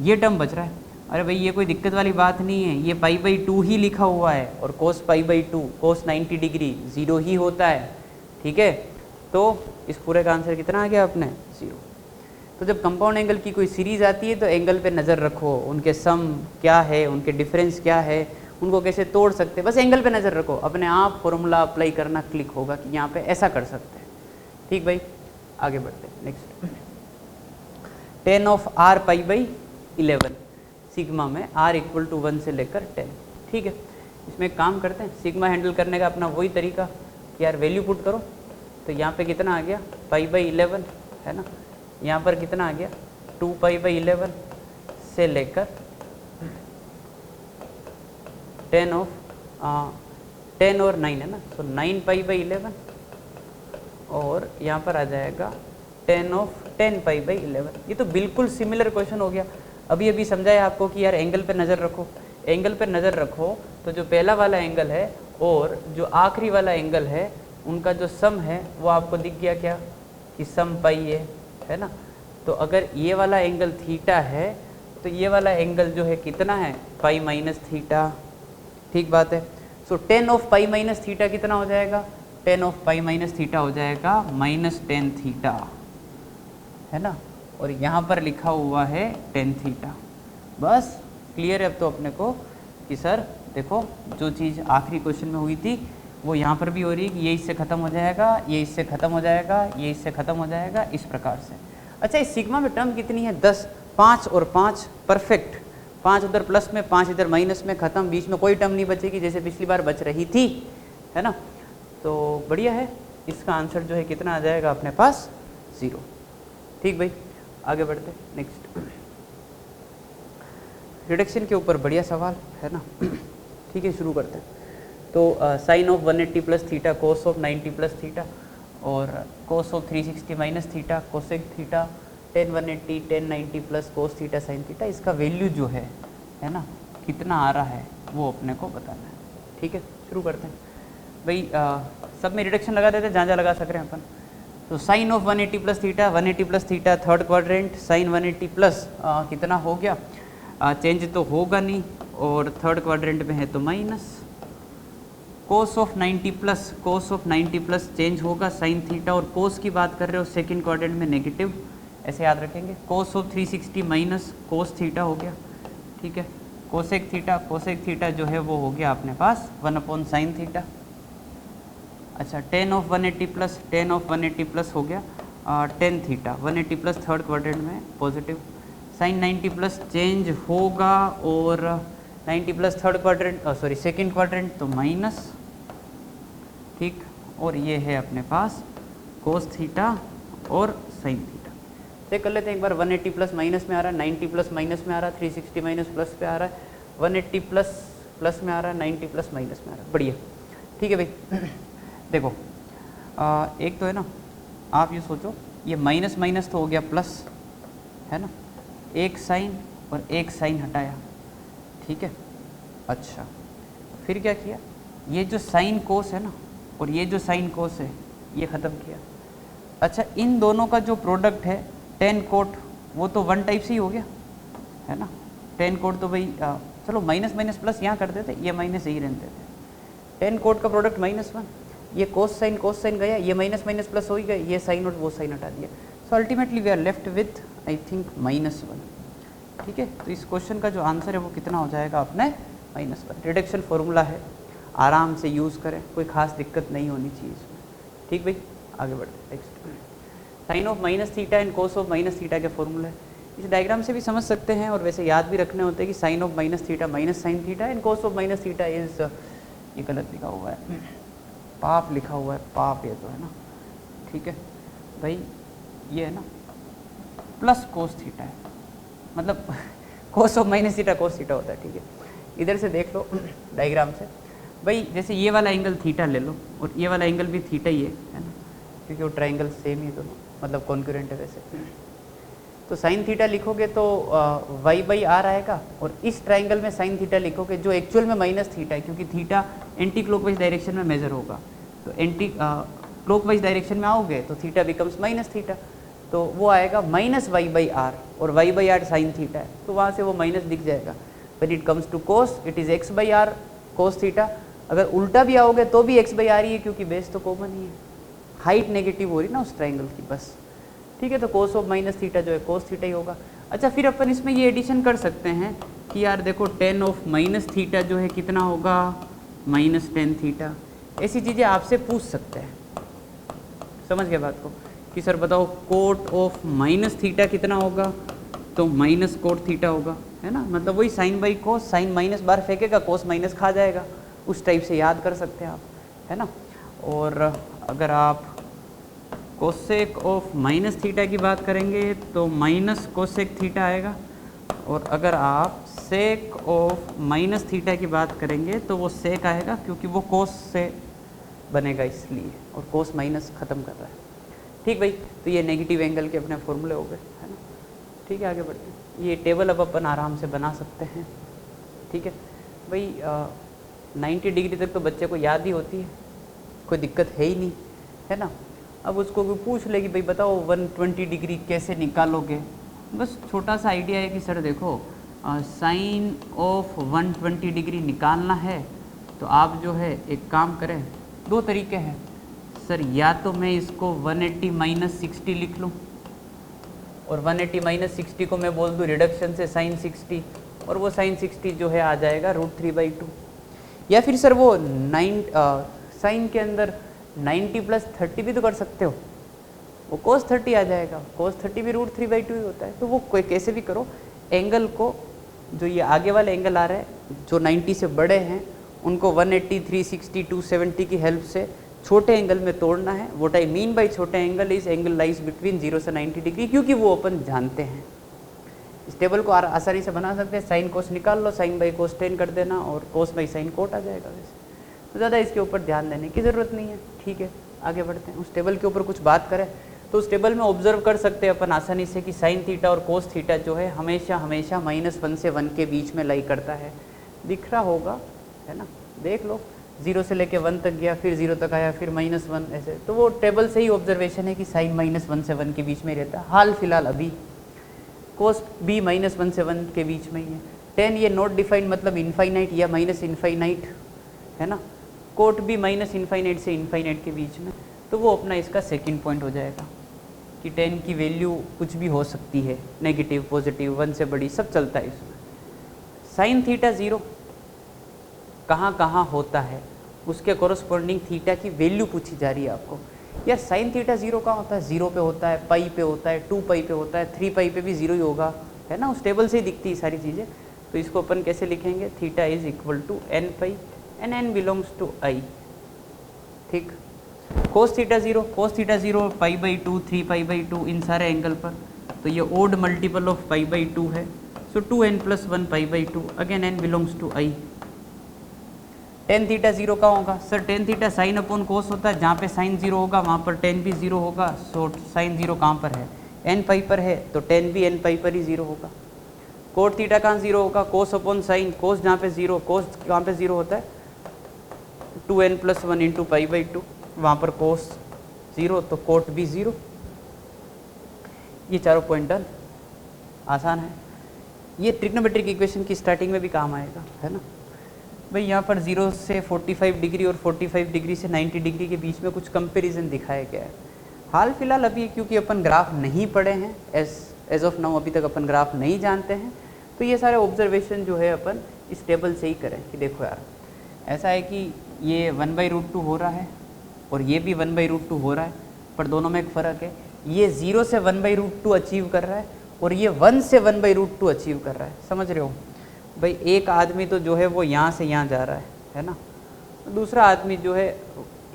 ये टर्म बच रहा है। अरे भाई ये कोई दिक्कत वाली बात नहीं है, ये पाई बाई 2 ही लिखा हुआ है और कोस पाई बाई 2, कोस 90 डिग्री 0 ही होता है, ठीक है। तो इस पूरे का आंसर कितना आ गया अपने, 0। तो जब कंपाउंड एंगल की कोई सीरीज़ आती है तो एंगल पे नज़र रखो, उनके सम क्या है, उनके डिफरेंस क्या है, उनको कैसे तोड़ सकते हैं, बस एंगल पे नज़र रखो, अपने आप फॉर्मूला अप्लाई करना क्लिक होगा कि यहाँ पे ऐसा कर सकते हैं। ठीक भाई, आगे बढ़ते हैं next. tan of r pi by 11 sigma में r इक्वल टू 1 से लेकर 10। ठीक है, इसमें एक काम करते हैं, सिग्मा हैंडल करने का अपना वही तरीका कि यार वैल्यू पुट करो, तो यहाँ पे कितना आ गया, पाई बाई 11, है ना, यहाँ पर कितना आ गया 2 पाई बाई 11 से लेकर 10 और 9 है ना, तो 9 पाई बाई 11 और यहाँ पर आ जाएगा 10 पाई बाई 11। ये तो बिल्कुल सिमिलर क्वेश्चन हो गया, अभी अभी समझाया आपको कि यार एंगल पे नज़र रखो, एंगल पे नज़र रखो, तो जो पहला वाला एंगल है और जो आखिरी वाला एंगल है उनका जो सम है वो आपको दिख गया क्या, कि सम पाई है ना। तो अगर ये वाला एंगल थीटा है तो ये वाला एंगल जो है कितना है, पाई माइनस थीटा। ठीक बात है। सो 10 ऑफ पाई माइनस थीटा कितना हो जाएगा, 10 ऑफ पाई माइनस थीटा हो जाएगा -10 थीटा, है ना, और यहाँ पर लिखा हुआ है 10 थीटा। बस क्लियर है अब तो अपने को कि सर देखो जो चीज़ आखिरी क्वेश्चन में हुई थी वो यहाँ पर भी हो रही है कि ये इससे ख़त्म हो जाएगा, ये इससे ख़त्म हो जाएगा, ये इससे ख़त्म हो जाएगा, इस प्रकार से। अच्छा, इस सिग्मा में टर्म कितनी है, 10, 5 और 5 परफेक्ट, 5 उधर प्लस में 5 इधर माइनस में, ख़त्म, बीच में कोई टर्म नहीं बचेगी जैसे पिछली बार बच रही थी, है ना। तो बढ़िया है, इसका आंसर जो है कितना आ जाएगा अपने पास, 0। ठीक भाई, आगे बढ़ते नेक्स्ट। रिडक्शन के ऊपर बढ़िया सवाल है ना। ठीक है, शुरू करते हैं। तो sine of 180 plus theta cos of 90 plus theta, और cos of 360 minus theta cosec theta tan 180 tan 90 plus cos theta sine theta, इसका वैल्यू जो है ना कितना आ रहा है वो अपने को बताना है। ठीक है, शुरू करते हैं भाई। सब में रिडक्शन लगा देते हैं जहाँ जहाँ लगा सक रहे हैं अपन। तो sine of 180 plus theta 180 plus theta third quadrant sine 180 plus कितना हो गया, चेंज तो होगा नहीं, और थर्ड क्वाड्रेंट में है तो minus cos of 90 plus change होगा साइन थीटा, और कोस की बात कर रहे हो सेकंड क्वाड्रेंट में नेगेटिव, ऐसे याद रखेंगे। कोस ऑफ 360 माइनस कोस थीटा हो गया। ठीक है, कोसेक थीटा जो है वो हो गया अपने पास 1 साइन थीटा। अच्छा, टेन ऑफ 180 प्लस हो गया tan theta 180 plus third quadrant में पॉजिटिव, साइन 90 प्लस चेंज होगा, और 90 plus third quadrant sorry second quadrant तो माइनस। ठीक, और ये है अपने पास कोस थीटा और साइन थीटा। चेक कर लेते हैं एक बार, 180 प्लस माइनस में आ रहा है, 90 प्लस माइनस में आ रहा है, 360 माइनस प्लस पे आ रहा है, 180 प्लस में आ रहा है, 90 प्लस माइनस में आ रहा है। बढ़िया, ठीक है भाई। देखो एक तो है ना, आप ये सोचो ये माइनस माइनस तो हो गया प्लस, है ना, एक साइन और एक साइन हटाया। ठीक है, अच्छा फिर क्या किया, ये जो साइन कोस है ना और ये जो साइन कोस है ये ख़त्म किया। अच्छा, इन दोनों का जो प्रोडक्ट है टेन कोट वो तो वन टाइप से ही हो गया, है ना। टेन कोट तो भाई चलो माइनस माइनस प्लस यहाँ कर देते, ये माइनस यही रहते थे। टेन कोट का प्रोडक्ट -1, ये कोस साइन गया, ये माइनस माइनस प्लस हो ही गया, ये साइन और वो साइन हटा दिया। So ultimately we are left with I think -1। ठीक है, तो इस क्वेश्चन का जो आंसर है वो कितना हो जाएगा अपने -1। रिडक्शन फॉर्मूला है, आराम से यूज़ करें, कोई खास दिक्कत नहीं होनी चाहिए इसमें। ठीक भाई, आगे बढ़ते next. Sine of minus theta and cos of minus theta के फॉर्मूला है, इस डायग्राम से भी समझ सकते हैं, और वैसे याद भी रखने होते हैं कि sine of minus theta minus sine theta and cos of minus theta is, ये गलत लिखा हुआ है, पाप लिखा हुआ है, पाप ये तो है ना। ठीक है भाई, ये है ना प्लस कोस थीटा है, मतलब कोस of minus theta cos theta होता है। ठीक है, इधर से देख लो डायग्राम से भाई, जैसे ये वाला एंगल थीटा ले लो और ये वाला एंगल भी थीटा ही है ना, क्योंकि वो ट्रायंगल सेम ही दोनों, मतलब कॉन्करेंट है वैसे। तो साइन थीटा लिखोगे तो y/r आएगा, और इस ट्रायंगल में साइन थीटा लिखोगे जो एक्चुअल में माइनस थीटा है, क्योंकि थीटा एंटी क्लॉकवाइज डायरेक्शन में मेजर होगा। तो एंटी क्लॉकवाइज डायरेक्शन में आओगे तो थीटा बिकम्स माइनस थीटा, तो वो आएगा -y/r, और y/r साइन थीटा है, तो वहाँ से वो माइनस दिख जाएगा। When it comes to cos it is x/r cos theta. अगर उल्टा भी आओगे तो भी x/r ही है, क्योंकि बेस तो कॉमन ही है, हाइट नेगेटिव हो रही ना उस ट्रायंगल की, बस। ठीक है, तो कोस ऑफ माइनस थीटा जो है कोस थीटा ही होगा। अच्छा, फिर अपन इसमें ये एडिशन कर सकते हैं कि यार देखो टेन ऑफ माइनस थीटा जो है कितना होगा, -10 थीटा। ऐसी चीज़ें आपसे पूछ सकते हैं, समझ गए बात को, कि सर बताओ कोट ऑफ माइनस थीटा कितना होगा, तो माइनस कोट थीटा होगा, है ना। मतलब वही sine by cos, sine minus बार फेंकेगा, कोस माइनस खा जाएगा, उस टाइप से याद कर सकते हैं आप, है ना। और अगर आप कोसेक ऑफ माइनस थीटा की बात करेंगे तो माइनस कोसेक थीटा आएगा, और अगर आप सेक ऑफ माइनस थीटा की बात करेंगे तो वो सेक आएगा, क्योंकि वो कोस से बनेगा इसलिए, और कोस माइनस ख़त्म कर रहा है। ठीक भाई, तो ये नेगेटिव एंगल के अपने फॉर्मूले हो गए, है ना। ठीक है, आगे बढ़ते हैं। ये टेबल अब अपन आराम से बना सकते हैं। ठीक है भाई, 90 डिग्री तक तो बच्चे को याद ही होती है, कोई दिक्कत है ही नहीं, है ना। अब उसको कोई पूछ ले कि भाई बताओ 120 डिग्री कैसे निकालोगे, बस छोटा सा आइडिया है कि सर देखो साइन ऑफ 120 डिग्री निकालना है, तो आप जो है एक काम करें, दो तरीके हैं सर, या तो मैं इसको 180 माइनस 60 लिख लूँ, और 180 माइनस 60 को मैं बोल दूँ रिडक्शन से साइन 60, और वो साइन 60 जो है आ जाएगा √3/2। या फिर सर वो साइन के अंदर 90 प्लस 30 भी तो कर सकते हो, वो cos 30 आ जाएगा, cos 30 भी √3/2 ही होता है। तो वो कोई कैसे भी करो, एंगल को जो ये आगे वाले एंगल आ रहे हैं जो 90 से बड़े हैं उनको 180, 360, 270 की हेल्प से छोटे एंगल में तोड़ना है। व्हाट आई मीन बाई छोटे angle is angle lies between 0 से 90 डिग्री, क्योंकि वो अपन जानते हैं। इस टेबल को आसानी से बना सकते हैं, साइन कोस निकाल लो, साइन बाई कोस 10 कर देना, और कोस बाई साइन कोट आ जाएगा। वैसे तो ज़्यादा इसके ऊपर ध्यान देने की ज़रूरत नहीं है। ठीक है, आगे बढ़ते हैं। उस टेबल के ऊपर कुछ बात करें तो उस टेबल में ऑब्जर्व कर सकते हैं अपन आसानी से कि साइन थीटा और कोस थीटा जो है हमेशा हमेशा -1 से 1 के बीच में लाई करता है, दिख रहा होगा, है ना, देख लो 0 से लेके 1 तक गया, फिर 0 तक आया, फिर -1 ऐसे, तो वो टेबल से ही ऑब्जर्वेशन है कि साइन -1 से 1 के बीच में रहता है। हाल फिलहाल अभी कोस भी -1 से 1 के बीच में ही है। टेन ये नॉट डिफाइंड मतलब इनफाइनाइट या माइनस इनफाइनाइट, है ना, कोट भी -इनफाइनाइट से इनफाइनाइट के बीच में, तो वो अपना इसका सेकंड पॉइंट हो जाएगा कि टेन की वैल्यू कुछ भी हो सकती है, नेगेटिव पॉजिटिव 1 से बड़ी सब चलता है इसमें। साइन थीटा 0 कहाँ कहाँ होता है उसके कोरस्पॉन्डिंग थीटा की वैल्यू पूछी जा रही है आपको। यार साइन थीटा 0 कहाँ होता है, 0 पे होता है, पाई पे होता है, 2 पाई पे होता है, 3 पाई पे भी 0 ही होगा, है ना, उस टेबल से ही दिखती है सारी चीज़ें। तो इसको अपन कैसे लिखेंगे, theta is equal to n pi and n belongs to i, ठीक। Cos theta 0 pi by 2, 3 pi by 2 इन सारे एंगल पर, तो ये odd multiple of pi by 2 है, so 2n + 1 pi by 2, again n belongs to i। Tan theta 0 का होगा, sir tan theta sine upon cos होता है, जहाँ पे साइन 0 होगा वहाँ पर टेन भी 0 होगा, सो साइन 0 कहाँ पर है, n पाई पर है, तो टेन भी n पाई पर ही 0 होगा। कोट थीटा कहाँ 0 होगा, कोस अपॉन साइन, कोस जहाँ पे 0, कोस कहाँ पे 0 होता है, 2n + 1 इंटू पाई बाई 2, वहाँ पर कोस 0 तो कोट भी 0। ये चारों पॉइंट डन, आसान है। ये ट्रिग्नोमेट्रिक इक्वेशन की स्टार्टिंग में भी काम आएगा, है ना भाई। यहाँ पर 0 से 45 डिग्री और 45 डिग्री से 90 डिग्री के बीच में कुछ कंपैरिजन दिखाया गया है। हाल फिलहाल अभी क्योंकि अपन ग्राफ नहीं पढ़े हैं, एज ऑफ नाउ अभी तक अपन ग्राफ नहीं जानते हैं, तो ये सारे ऑब्जर्वेशन जो है अपन इस टेबल से ही करें कि देखो यार ऐसा है कि ये 1/√2 हो रहा है और ये भी 1/√2 हो रहा है, पर दोनों में एक फ़र्क है, ये 0 से 1/√2 अचीव कर रहा है और ये 1 से 1/√2 अचीव कर रहा है, समझ रहे हो भाई। एक आदमी तो जो है वो यहाँ से यहाँ जा रहा है ना, दूसरा आदमी जो है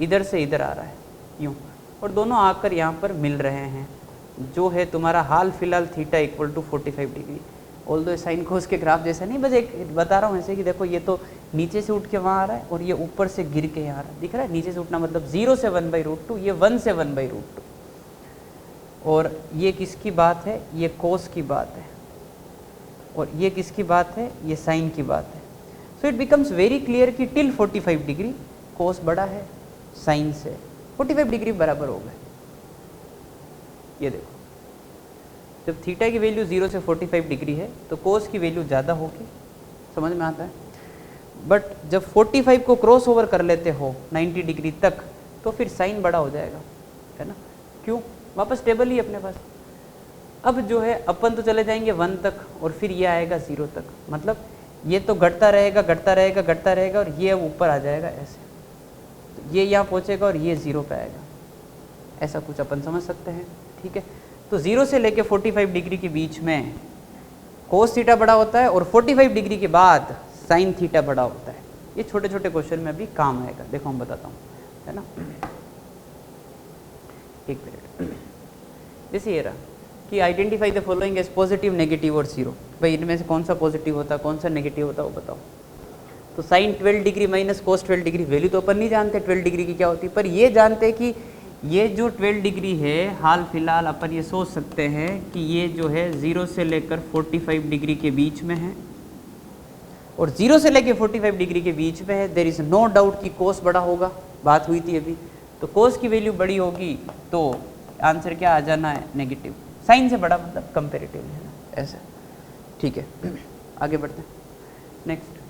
इधर से इधर आ रहा है यूँ, और दोनों आकर यहाँ पर मिल रहे हैं, जो है तुम्हारा हाल फिलहाल theta equal to 45 degree. Although sine cos के ग्राफ जैसा नहीं, बस एक बता रहा हूँ ऐसे कि देखो ये तो नीचे से उठ के वहाँ आ रहा है और ये ऊपर से गिर के यहाँ आ रहा है, दिख रहा है, नीचे से उठना मतलब 0 से 1/√2, ये 1 से 1/√2, और ये किसकी बात है, ये कोस की बात है, और ये किसकी बात है, ये साइन की बात है। So it becomes very clear कि टिल 45 डिग्री कोस बड़ा है साइन से, 45 डिग्री बराबर हो गए। ये देखो जब थीटा की वैल्यू 0 से 45 डिग्री है तो कोस की वैल्यू ज़्यादा होगी, समझ में आता है। बट जब 45 को क्रॉस ओवर कर लेते हो 90 डिग्री तक तो फिर साइन बड़ा हो जाएगा, है ना, क्यों, वापस टेबल ही अपने पास। अब जो है अपन तो चले जाएंगे 1 तक और फिर ये आएगा 0 तक, मतलब ये तो घटता रहेगा घटता रहेगा घटता रहेगा और ये अब ऊपर आ जाएगा ऐसे, तो ये यहाँ पहुँचेगा और ये 0 पे आएगा, ऐसा कुछ अपन समझ सकते हैं, ठीक है। तो 0 से लेके 45 डिग्री के बीच में कोस थीटा बड़ा होता है और 45 डिग्री के बाद साइन थीटा बड़ा होता है। ये छोटे छोटे क्वेश्चन में भी काम आएगा, देखो हम बताता हूँ, है ना। एक मिनट, जैसे ये रहा कि identify the following as positive, negative और 0, भाई इनमें से कौन सा पॉजिटिव होता है कौन सा नेगेटिव होता है वो बताओ। तो sine 12 degree minus cos 12 degree, value तो अपन नहीं जानते 12 डिग्री की क्या होती है, पर ये जानते हैं कि ये जो 12 डिग्री है हाल फिलहाल अपन ये सोच सकते हैं कि ये जो है 0 से लेकर 45 डिग्री के बीच में है, और 0 से लेकर 45 डिग्री के बीच में है। देयर इज़ नो डाउट कि कोस बड़ा होगा, बात हुई थी अभी, तो कोस की वैल्यू बड़ी होगी तो आंसर क्या आ जाना है, नेगेटिव। साइन से बड़ा मतलब कंपेरेटिव है ना, ऐसा, ठीक है। आगे बढ़ते हैं नेक्स्ट,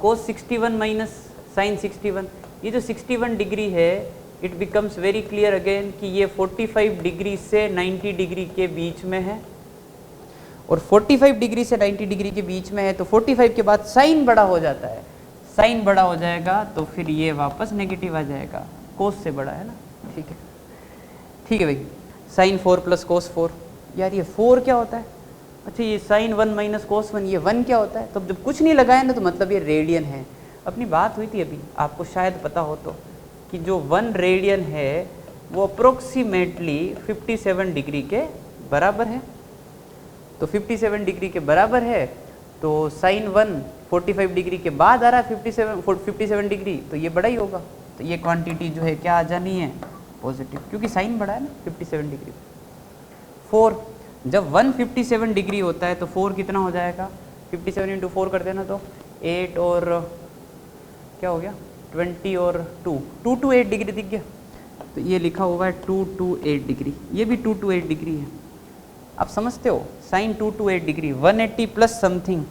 कोस 61 माइनस साइन 61, ये जो 61 डिग्री है it becomes very clear again कि ये 45 डिग्री से 90 डिग्री के बीच में है, और 45 डिग्री से 90 डिग्री के बीच में है, तो 45 के बाद साइन बड़ा हो जाता है, साइन बड़ा हो जाएगा तो फिर ये वापस नेगेटिव आ जाएगा, कोस से बड़ा है ना, ठीक है, ठीक है भाई। साइन 4 प्लस कोस 4, यार ये 4 क्या होता है, अच्छा ये साइन 1 माइनस कोस 1, ये 1 क्या होता है, तो जब कुछ नहीं लगाया ना तो मतलब ये रेडियन है। अपनी बात हुई थी अभी, आपको शायद पता हो तो, कि जो 1 रेडियन है वो अप्रोक्सीमेटली 57 डिग्री के बराबर है, तो 57 डिग्री के बराबर है, तो साइन 1 45 डिग्री के बाद आ रहा है 57 डिग्री, तो ये बड़ा ही होगा, तो ये क्वांटिटी जो है क्या आ जानी है, पॉजिटिव, क्योंकि साइन बढ़ा है ना 57 डिग्री। 4, जब 157 डिग्री होता है तो 4 कितना हो जाएगा, 57 इंटू 4 कर देना तो 8 और क्या हो गया 20 और 2, 228 डिग्री दिख गया। तो ये लिखा हुआ है 228 डिग्री, ये भी 228 डिग्री है। आप समझते हो sine 228 degree, 180 plus something,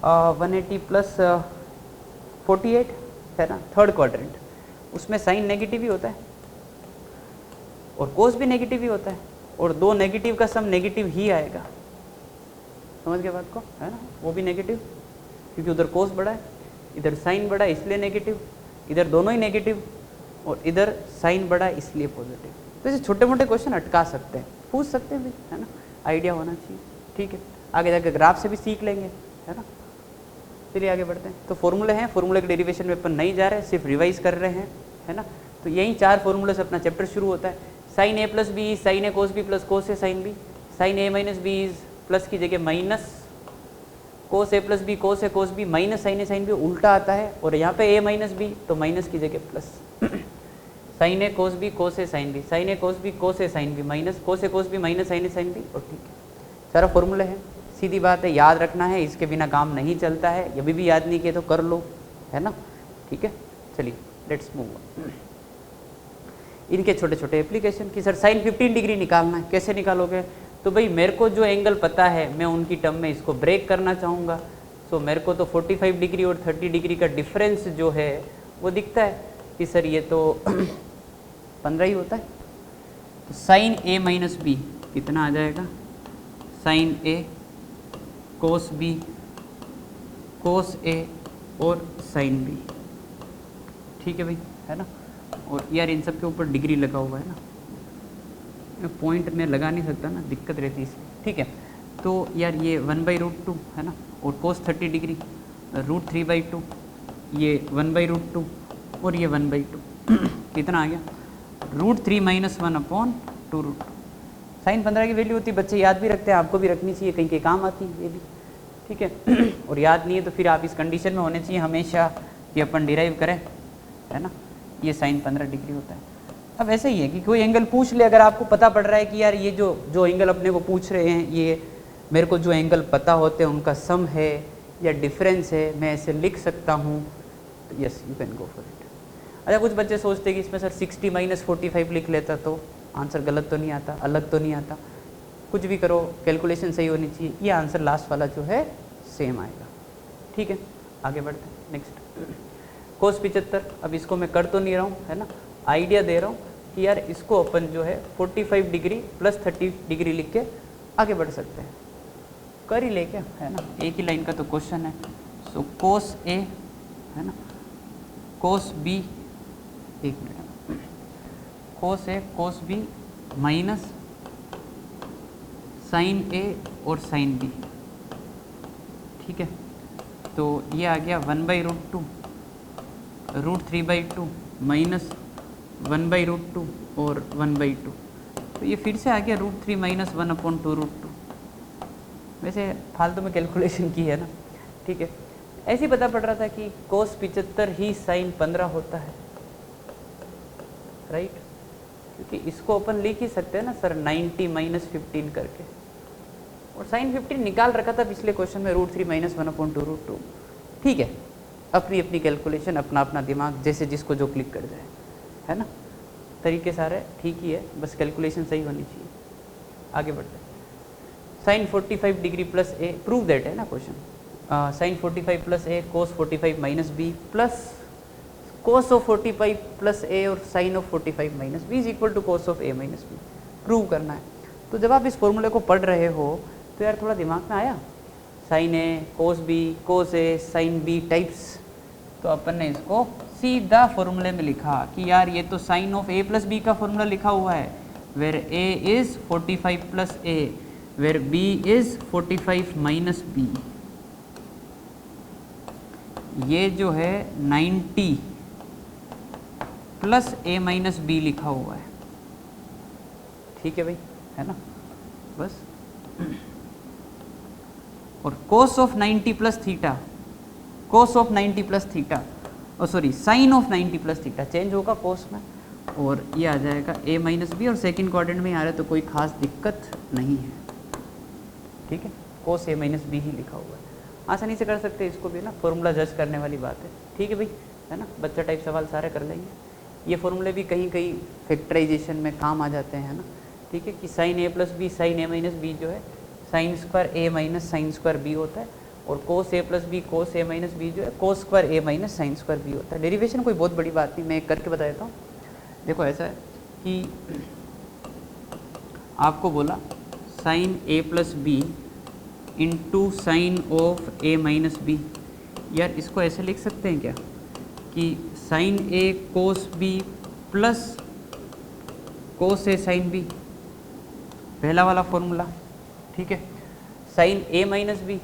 180 plus 48 है ना, थर्ड क्वाड्रेंट, उसमें साइन नेगेटिव ही होता है और कोस भी नेगेटिव ही होता है, और दो नेगेटिव का सम नेगेटिव ही आएगा। समझ गए बात को, है ना, वो भी नेगेटिव, क्योंकि उधर कोस बड़ा है, इधर साइन बड़ा है इसलिए नेगेटिव, इधर दोनों ही नेगेटिव, और इधर साइन बड़ा है इसलिए पॉजिटिव। तो ऐसे छोटे मोटे क्वेश्चन अटका सकते हैं, पूछ सकते हैं भी, है ना, आइडिया होना चाहिए। ठीक है, आगे जाकर ग्राफ से भी सीख लेंगे, है ना। चलिए आगे बढ़ते हैं। तो फॉर्मूले हैं, फॉर्मूले के डेरिवेशन में अपन नहीं जा रहे, सिर्फ रिवाइज कर रहे हैं, है ना। तो यही 4 फॉर्मूले से अपना चैप्टर शुरू होता है। Sine A plus B, sine A cos B plus cos A sine B, sine A minus B is plus की जगह minus cos A plus B, cos A cos B minus sine A sine B, उल्टा आता है, और यहाँ पे A minus B तो minus की जगह plus. Sine A cos B, cos A sine B, sine A cos B, cos A sine B, minus cos A cos B minus sine A sine B, और ठीक है, सारा फॉर्मूले है। सीधी बात है, याद रखना है, इसके बिना काम नहीं चलता है। अभी भी याद नहीं किए तो कर लो, है ना। ठीक है, चलिए लेट्स मूव। इनके छोटे छोटे एप्लीकेशन की, सर साइन 15 डिग्री निकालना है, कैसे निकालोगे? तो भाई मेरे को जो एंगल पता है मैं उनकी टर्म में इसको ब्रेक करना चाहूँगा। सो मेरे को तो 45 डिग्री और 30 डिग्री का डिफरेंस जो है वो दिखता है कि सर ये तो 15 ही होता है। तो साइन ए माइनस बी कितना आ जाएगा, sign A cos B, cos ए और साइन बी। ठीक है भाई, है ना। और यार इन सब के ऊपर डिग्री लगा हुआ है ना, पॉइंट में लगा नहीं सकता ना, दिक्कत रहती है इसमें। ठीक है, तो यार ये 1/√2 है ना, और कोस 30 डिग्री √3/2, ये 1/√2 और ये 1/2 कितना आ गया, √3 - 1/2√2। साइन 15 की वैल्यू होती है, बच्चे याद भी रखते हैं, आपको भी रखनी चाहिए, कहीं के काम आती है ये भी। ठीक है, और याद नहीं है तो फिर आप इस कंडीशन में होने चाहिए हमेशा कि अपन डिराइव करें, है ना। ये साइन 15 डिग्री होता है। अब ऐसे ही है कि कोई एंगल पूछ ले, अगर आपको पता पड़ रहा है कि यार ये जो एंगल अपने को पूछ रहे हैं, ये मेरे को जो एंगल पता होते हैं उनका सम है या डिफरेंस है, मैं ऐसे लिख सकता हूँ, तो yes you can go for it. अच्छा, कुछ बच्चे सोचते हैं कि इसमें सर 60 - 45 लिख लेता तो आंसर गलत तो नहीं आता, अलग तो नहीं आता। कुछ भी करो, कैलकुलेशन सही होनी चाहिए, ये आंसर लास्ट वाला जो है सेम आएगा। ठीक है, आगे बढ़ते हैं। नेक्स्ट कोस 75, अब इसको मैं कर तो नहीं रहा हूँ, है ना, आइडिया दे रहा हूँ कि यार इसको अपन जो है 45 डिग्री प्लस 30 डिग्री लिख के आगे बढ़ सकते हैं। कर ही ले क्या, है ना, एक ही लाइन का तो क्वेश्चन है। सो कोस ए, है ना, कोस बी, एक minute, cos A cos B minus sine ए और साइन बी। ठीक है, तो ये आ गया 1/√2 √3/2 माइनस 1/√2 और 1/2। तो ये फिर से आ गया √3 - 1/2√2। वैसे फालतू में कैलकुलेशन की है ना। ठीक है, ऐसे ही पता पड़ रहा था कि कोस 75 ही साइन 15 होता है, राइट, क्योंकि इसको अपन लिख ही सकते हैं ना सर 90 - 15 करके, और साइन 15 निकाल रखा था पिछले क्वेश्चन में √3 - 1/2√2। ठीक है, अपनी अपनी कैलकुलेशन, अपना अपना दिमाग, जैसे जिसको जो क्लिक कर जाए, है ना। तरीके सारे ठीक ही है, बस कैलकुलेशन सही होनी चाहिए। आगे बढ़ते हैं। Sine 45 degree plus A, prove that है ना question. Sine 45 plus A cos 45 minus B plus cos of 45 plus A और sine of 45 minus B is equal to cos of A minus B. Prove करना है। तो जब आप इस फॉर्मूले को पढ़ रहे हो तो यार थोड़ा दिमाग में आया, sign A cos B, cos A sine B types, तो अपन ने इसको सीधा फॉर्मूले में लिखा कि यार ये तो sine of A plus B का फॉर्मूला लिखा हुआ है, where A is 45 plus A, where B is 45 minus B. ये जो है 90 प्लस ए माइनस बी लिखा हुआ है। ठीक है भाई, है ना, बस। और cos of 90 plus theta, cos of 90 plus theta, और sorry sine of 90 plus theta change होगा कोस में, और ये आ जाएगा a माइनस बी, और सेकेंड क्वाड्रेंट में आ रहा है तो कोई खास दिक्कत नहीं है, ठीक है। कोस a माइनस बी ही लिखा हुआ है, आसानी से कर सकते हैं इसको भी ना, फॉर्मूला जज करने वाली बात है, ठीक है भाई, है ना। बच्चा टाइप सवाल सारे कर लेंगे। ये फॉर्मूले भी कहीं कहीं फैक्टराइजेशन में काम आ जाते हैं ना, ठीक है, कि sine a plus B sine a minus B जो है sine square a minus sine square B होता है, और cos a plus B cos a minus B जो है cos square a minus sine square B होता है। डेरिवेशन कोई बहुत बड़ी बात नहीं, मैं एक करके बता देता हूँ। देखो ऐसा है कि आपको बोला sine a plus B into sine of a minus B, यार इसको ऐसे लिख सकते हैं क्या कि sine a cos b plus cos a sine b, पहला वाला फॉर्मूला, ठीक है। साइन a माइनस बी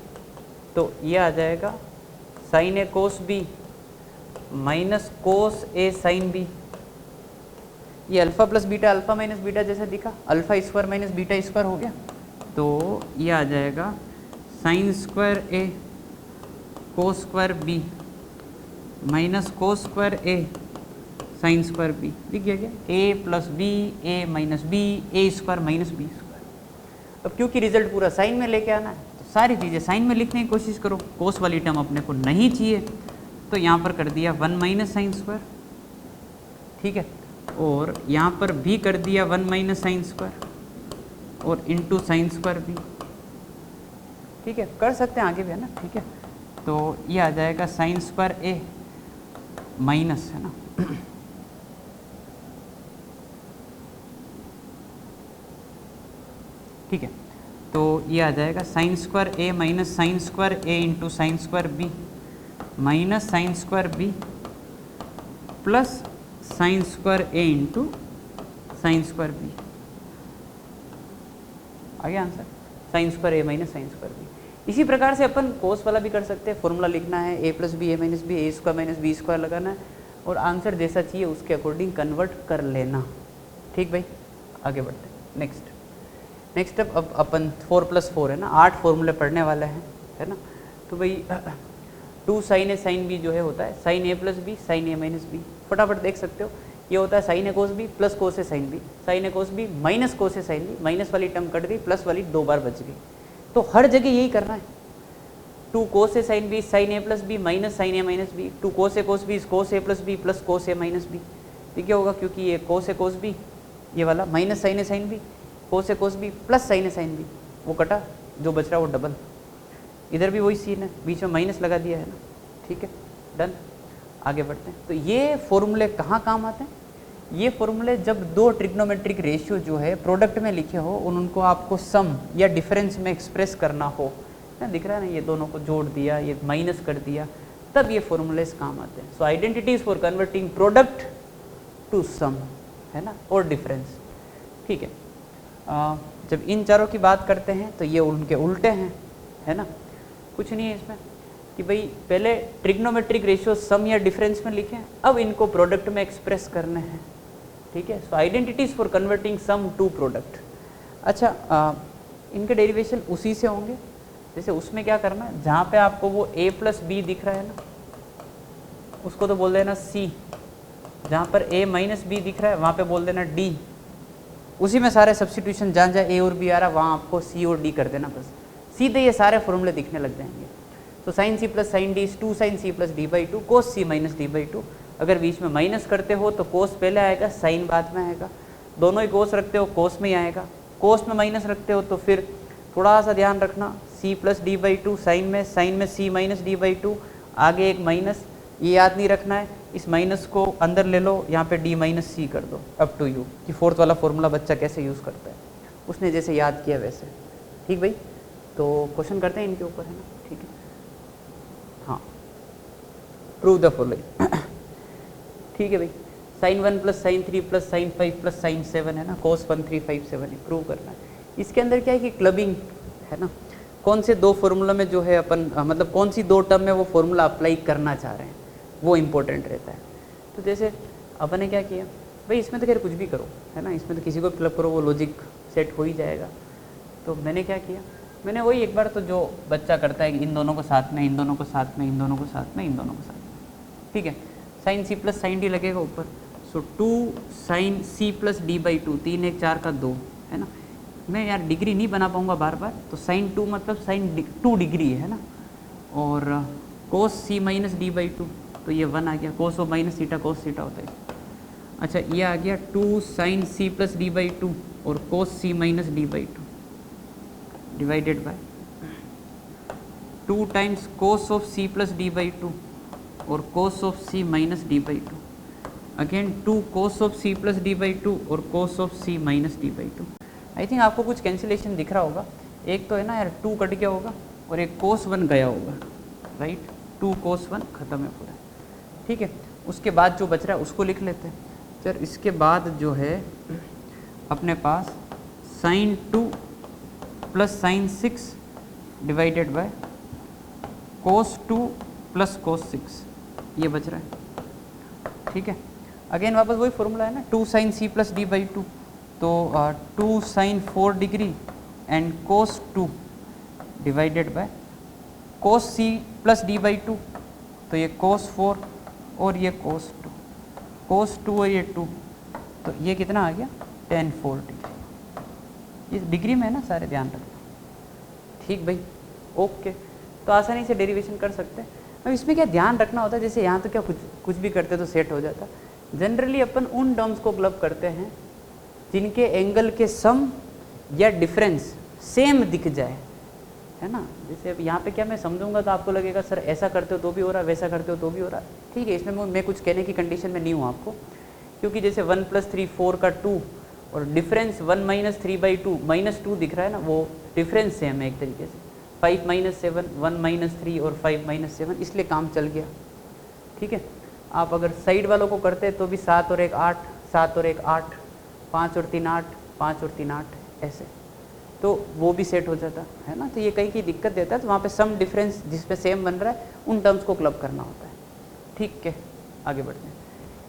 तो ये आ जाएगा sine a cos b minus cos a sine b, ये alpha plus beta alpha minus beta जैसा दिखा, alpha square minus beta square हो गया, तो ये आ जाएगा sine square a cos square b minus cos square a sine square b, दिख गया क्या, a plus B a minus B a square minus B square. अब क्योंकि रिजल्ट पूरा साइन में लेके आना है तो सारी चीज़ें साइन में लिखने की कोशिश करो, कोस वाली टर्म अपने को नहीं चाहिए तो यहाँ पर कर दिया 1 माइनस साइन स्क्वायर, ठीक है, और यहाँ पर भी कर दिया 1 माइनस साइन स्क्वायर और इंटू साइन स्क्वायर भी, ठीक है, कर सकते हैं आगे भी, है ना, ठीक है। तो ये आ जाएगा साइन स्क्वायर a माइनस, है ना, ठीक है, तो ये आ जाएगा sine square a minus sine square a into sine square b minus sine square b plus sign square a into sine square b, आ गया answer, sign square a minus sine square b। इसी प्रकार से अपन कोस वाला भी कर सकते हैं, formula लिखना है a plus B a minus B a square minus B square लगाना है और आंसर जैसा चाहिए उसके अकॉर्डिंग कन्वर्ट कर लेना, ठीक भाई। आगे बढ़ते हैं नेक्स्ट अब अपन 4+4 है ना, 8 फॉर्मूले पढ़ने वाले हैं, है ना। तो भाई 2 साइन ए साइन बी जो है होता है sine A plus B sine A minus B, फटाफट देख सकते हो, ये होता है sine A cos B plus cos A sine B, sine A cos B minus cos A sine B, minus वाली टर्म कट गई, प्लस वाली 2 बार बच गई, तो हर जगह यही करना है। 2 cos A sine B sine A plus B minus sine A minus B, 2 cos A cos B cos A plus B plus cos A minus B, ये क्या होगा, क्योंकि ये कोस ए कोस बी ये वाला minus sine A sine B, cos A cos B plus sine A sine B, वो कटा, जो बच रहा वो डबल, इधर भी वही सीन है, बीच में माइनस लगा दिया है ना, ठीक है, डन। आगे बढ़ते हैं। तो ये फॉर्मूले कहाँ काम आते हैं, ये फॉर्मूले जब दो ट्रिग्नोमेट्रिक रेशियो जो है प्रोडक्ट में लिखे हो उनको आपको सम या डिफरेंस में एक्सप्रेस करना हो, ना दिख रहा है ना, ये दोनों को जोड़ दिया, ये माइनस कर दिया, तब ये फॉर्मूलेस काम आते हैं। So identities for converting product to sum, है ना, और डिफरेंस, ठीक है। जब इन चारों की बात करते हैं तो ये उनके उल्टे हैं, है ना, कुछ नहीं है इसमें कि भाई पहले ट्रिग्नोमेट्रिक रेशियो सम या डिफरेंस में लिखे, अब इनको प्रोडक्ट में एक्सप्रेस करने हैं, ठीक है। So identities for converting sum to product. अच्छा, इनके डेरिवेशन उसी से होंगे, जैसे उसमें क्या करना है, जहाँ पे आपको वो a प्लस बी दिख रहा है ना, उसको तो बोल देना c, जहाँ पर a माइनस बी दिख रहा है वहाँ पे बोल देना d, उसी में सारे सब्स्टिट्यूशन जहाँ जहाँ a और b आ रहा है वहाँ आपको c और d कर देना, बस सीधे ये सारे फॉर्मूले दिखने लग जाएंगे। तो sine c plus sine D 2 sine c plus D by 2 cos c minus D by 2, अगर बीच में माइनस करते हो तो कोस पहले आएगा साइन बाद में आएगा, दोनों ही कोस रखते हो कोस में ही आएगा, कोस में माइनस रखते हो तो फिर थोड़ा सा ध्यान रखना, c plus D by 2 sine में c माइनस डी बाई 2, आगे एक माइनस, ये याद नहीं रखना है, इस माइनस को अंदर ले लो, यहाँ पे d माइनस सी कर दो, अप टू यू कि फोर्थ वाला फॉर्मूला बच्चा कैसे यूज़ करता है, उसने जैसे याद किया वैसे, ठीक भाई। तो क्वेश्चन करते हैं इनके ऊपर, है ना, ठीक है। हाँ, प्रूव द फॉलोइंग, ठीक है भाई। Sine 1 plus sine 3 plus sine 5 plus sine 7 है ना, कोस 1 3 5 7 है, प्रूव करना है। इसके अंदर क्या है कि क्लबिंग है ना, कौन से दो फॉर्मूला में जो है अपन मतलब कौन सी दो टर्म में वो फॉर्मूला अप्लाई करना चाह रहे हैं वो इम्पोर्टेंट रहता है। तो जैसे अपन ने क्या किया भाई, इसमें तो खैर कुछ भी करो, है ना, इसमें तो किसी को क्लब करो वो लॉजिक सेट हो ही जाएगा। तो मैंने क्या किया, मैंने वही एक बार तो जो बच्चा करता है, इन दोनों को साथ में, इन दोनों को साथ में, इन दोनों को साथ में, इन दोनों को साथ में, ठीक है। Sine C plus sine D लगेगा ऊपर, so 2 sine C plus D by 2, 3 1 4 का 2 है ना। मैं यार डिग्री नहीं बना पाऊँगा बार बार, तो साइन 2 मतलब साइन 2 डिग्री है ना, और cos C minus D by 2, तो ये 1 आ गया, cos of minus theta cos theta होता है। अच्छा ये आ गया 2 sine C plus D by 2 और cos C minus D by 2 divided by 2 times cos of C plus D by 2 और cos of C minus D by 2, again 2 cos of C plus D by 2 और cos of C minus D by 2। I think आपको कुछ cancellation दिख रहा होगा, एक तो है ना यार 2 कट गया होगा और एक कोस 1 गया होगा, राइट। 2 कोस 1 खत्म है पूरा, ठीक है। उसके बाद जो बच रहा है उसको लिख लेते हैं। सर इसके बाद जो है अपने पास sine 2 plus sine 6 divided by cos 2 plus cos 6, ये बच रहा है, ठीक है। अगेन वापस वही फॉर्मूला है ना, 2 sine C plus D by 2, तो 2 sine 4 degree and cos 2 divided by cos C plus D by 2, तो ये कोस 4 और ये कोस 2, कोस 2 और ये 2, तो ये कितना आ गया tan 4 डिग्री। ये डिग्री में है ना, सारे ध्यान रखना, ठीक भाई, ओके। तो आसानी से डेरिवेशन कर सकते हैं। अब इसमें क्या ध्यान रखना होता है, जैसे यहाँ तो क्या कुछ भी करते तो सेट हो जाता। जनरली अपन उन टर्म्स को क्लब करते हैं जिनके एंगल के सम या डिफरेंस सेम दिख जाए, है ना। जैसे अब यहाँ पे क्या मैं समझूंगा तो आपको लगेगा सर ऐसा करते हो तो भी हो रहा है, वैसा करते हो तो भी हो रहा है, ठीक है। इसमें मैं कुछ कहने की कंडीशन में नहीं हूँ आपको, क्योंकि जैसे 1 + 3 4 का 2 और डिफरेंस 1 - 3 बाई 2 -2 दिख रहा है ना, वो डिफरेंस सेम है एक तरीके से। 5 - 7 1 - 3 और 5 - 7, इसलिए काम चल गया, ठीक है। आप अगर साइड वालों को करते तो भी 7 और 1 8, 7 और 1 8, 5 और 3 8, 5 और 3 8 ऐसे, तो वो भी सेट हो जाता है ना। तो ये कहीं की दिक्कत देता है, तो वहाँ पे सम डिफरेंस जिस पे सेम बन रहा है उन टर्म्स को क्लब करना होता है, ठीक है। आगे बढ़ते हैं।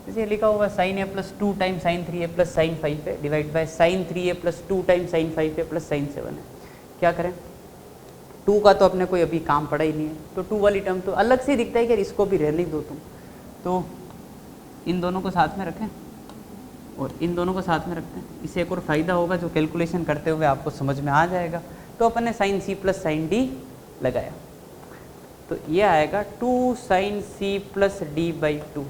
जैसे लिखा हुआ sine a + 2 time sine 3a + sine 5a divide by sine 3a + 2 time sine 5a + sine 7 है। क्या करें, 2 का तो अपने कोई अभी काम पड़ा ही नहीं है, तो 2 वाली टर्म तो अलग से दिखता है कि इसको भी रहने दो तुम, तो इन दोनों को साथ में रखें और इन दोनों को साथ में रखते हैं। इससे एक और फ़ायदा होगा जो कैलकुलेशन करते हुए आपको समझ में आ जाएगा। तो अपन ने sine C plus sine D लगाया, तो ये आएगा 2 sine C plus D by 2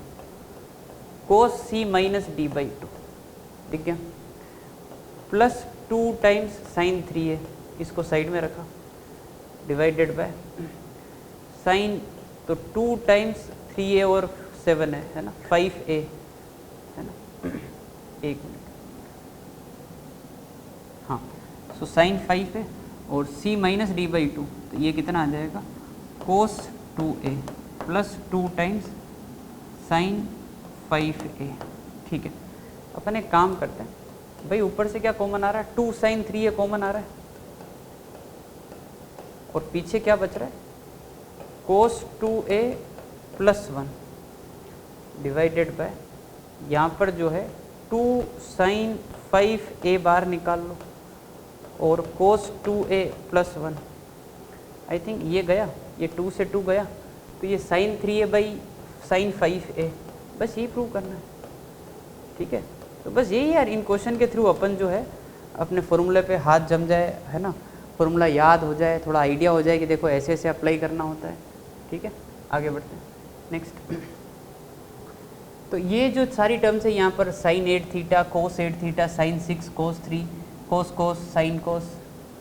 cos C minus D by 2, ठीक है, प्लस 2 टाइम्स साइन 3a, इसको साइड में रखा, डिवाइडेड बाय साइन, तो 2 टाइम्स 3a और 7 है ना, 5a है ना। एक मिनट, हाँ, सो साइन 5 है और c माइनस डी बाई 2, तो ये कितना आ जाएगा कोस 2a plus 2 times sign 5a, ठीक है। अपन एक काम करते हैं भाई, ऊपर से क्या कॉमन आ रहा है, 2 साइन 3a कॉमन आ रहा है और पीछे क्या बच रहा है कोस 2a प्लस 1 डिवाइडेड बाय, यहाँ पर जो है 2 साइन 5a बार निकाल लो और कोस 2a प्लस 1, आई थिंक ये गया, ये 2 से 2 गया, तो ये sign 3a by sine 5a, बस यही प्रूव करना है, ठीक है। तो बस यही यार, इन क्वेश्चन के थ्रू अपन जो है अपने फॉर्मूले पे हाथ जम जाए, है ना, फॉर्मूला याद हो जाए, थोड़ा आइडिया हो जाए कि देखो ऐसे ऐसे अप्लाई करना होता है, ठीक है। आगे बढ़ते हैं नेक्स्ट। तो ये जो सारी टर्म्स है यहाँ पर साइन 8 थीटा, कोस 8 थीटा, साइन 6, कोस 3, कोस कोस, साइन कोस,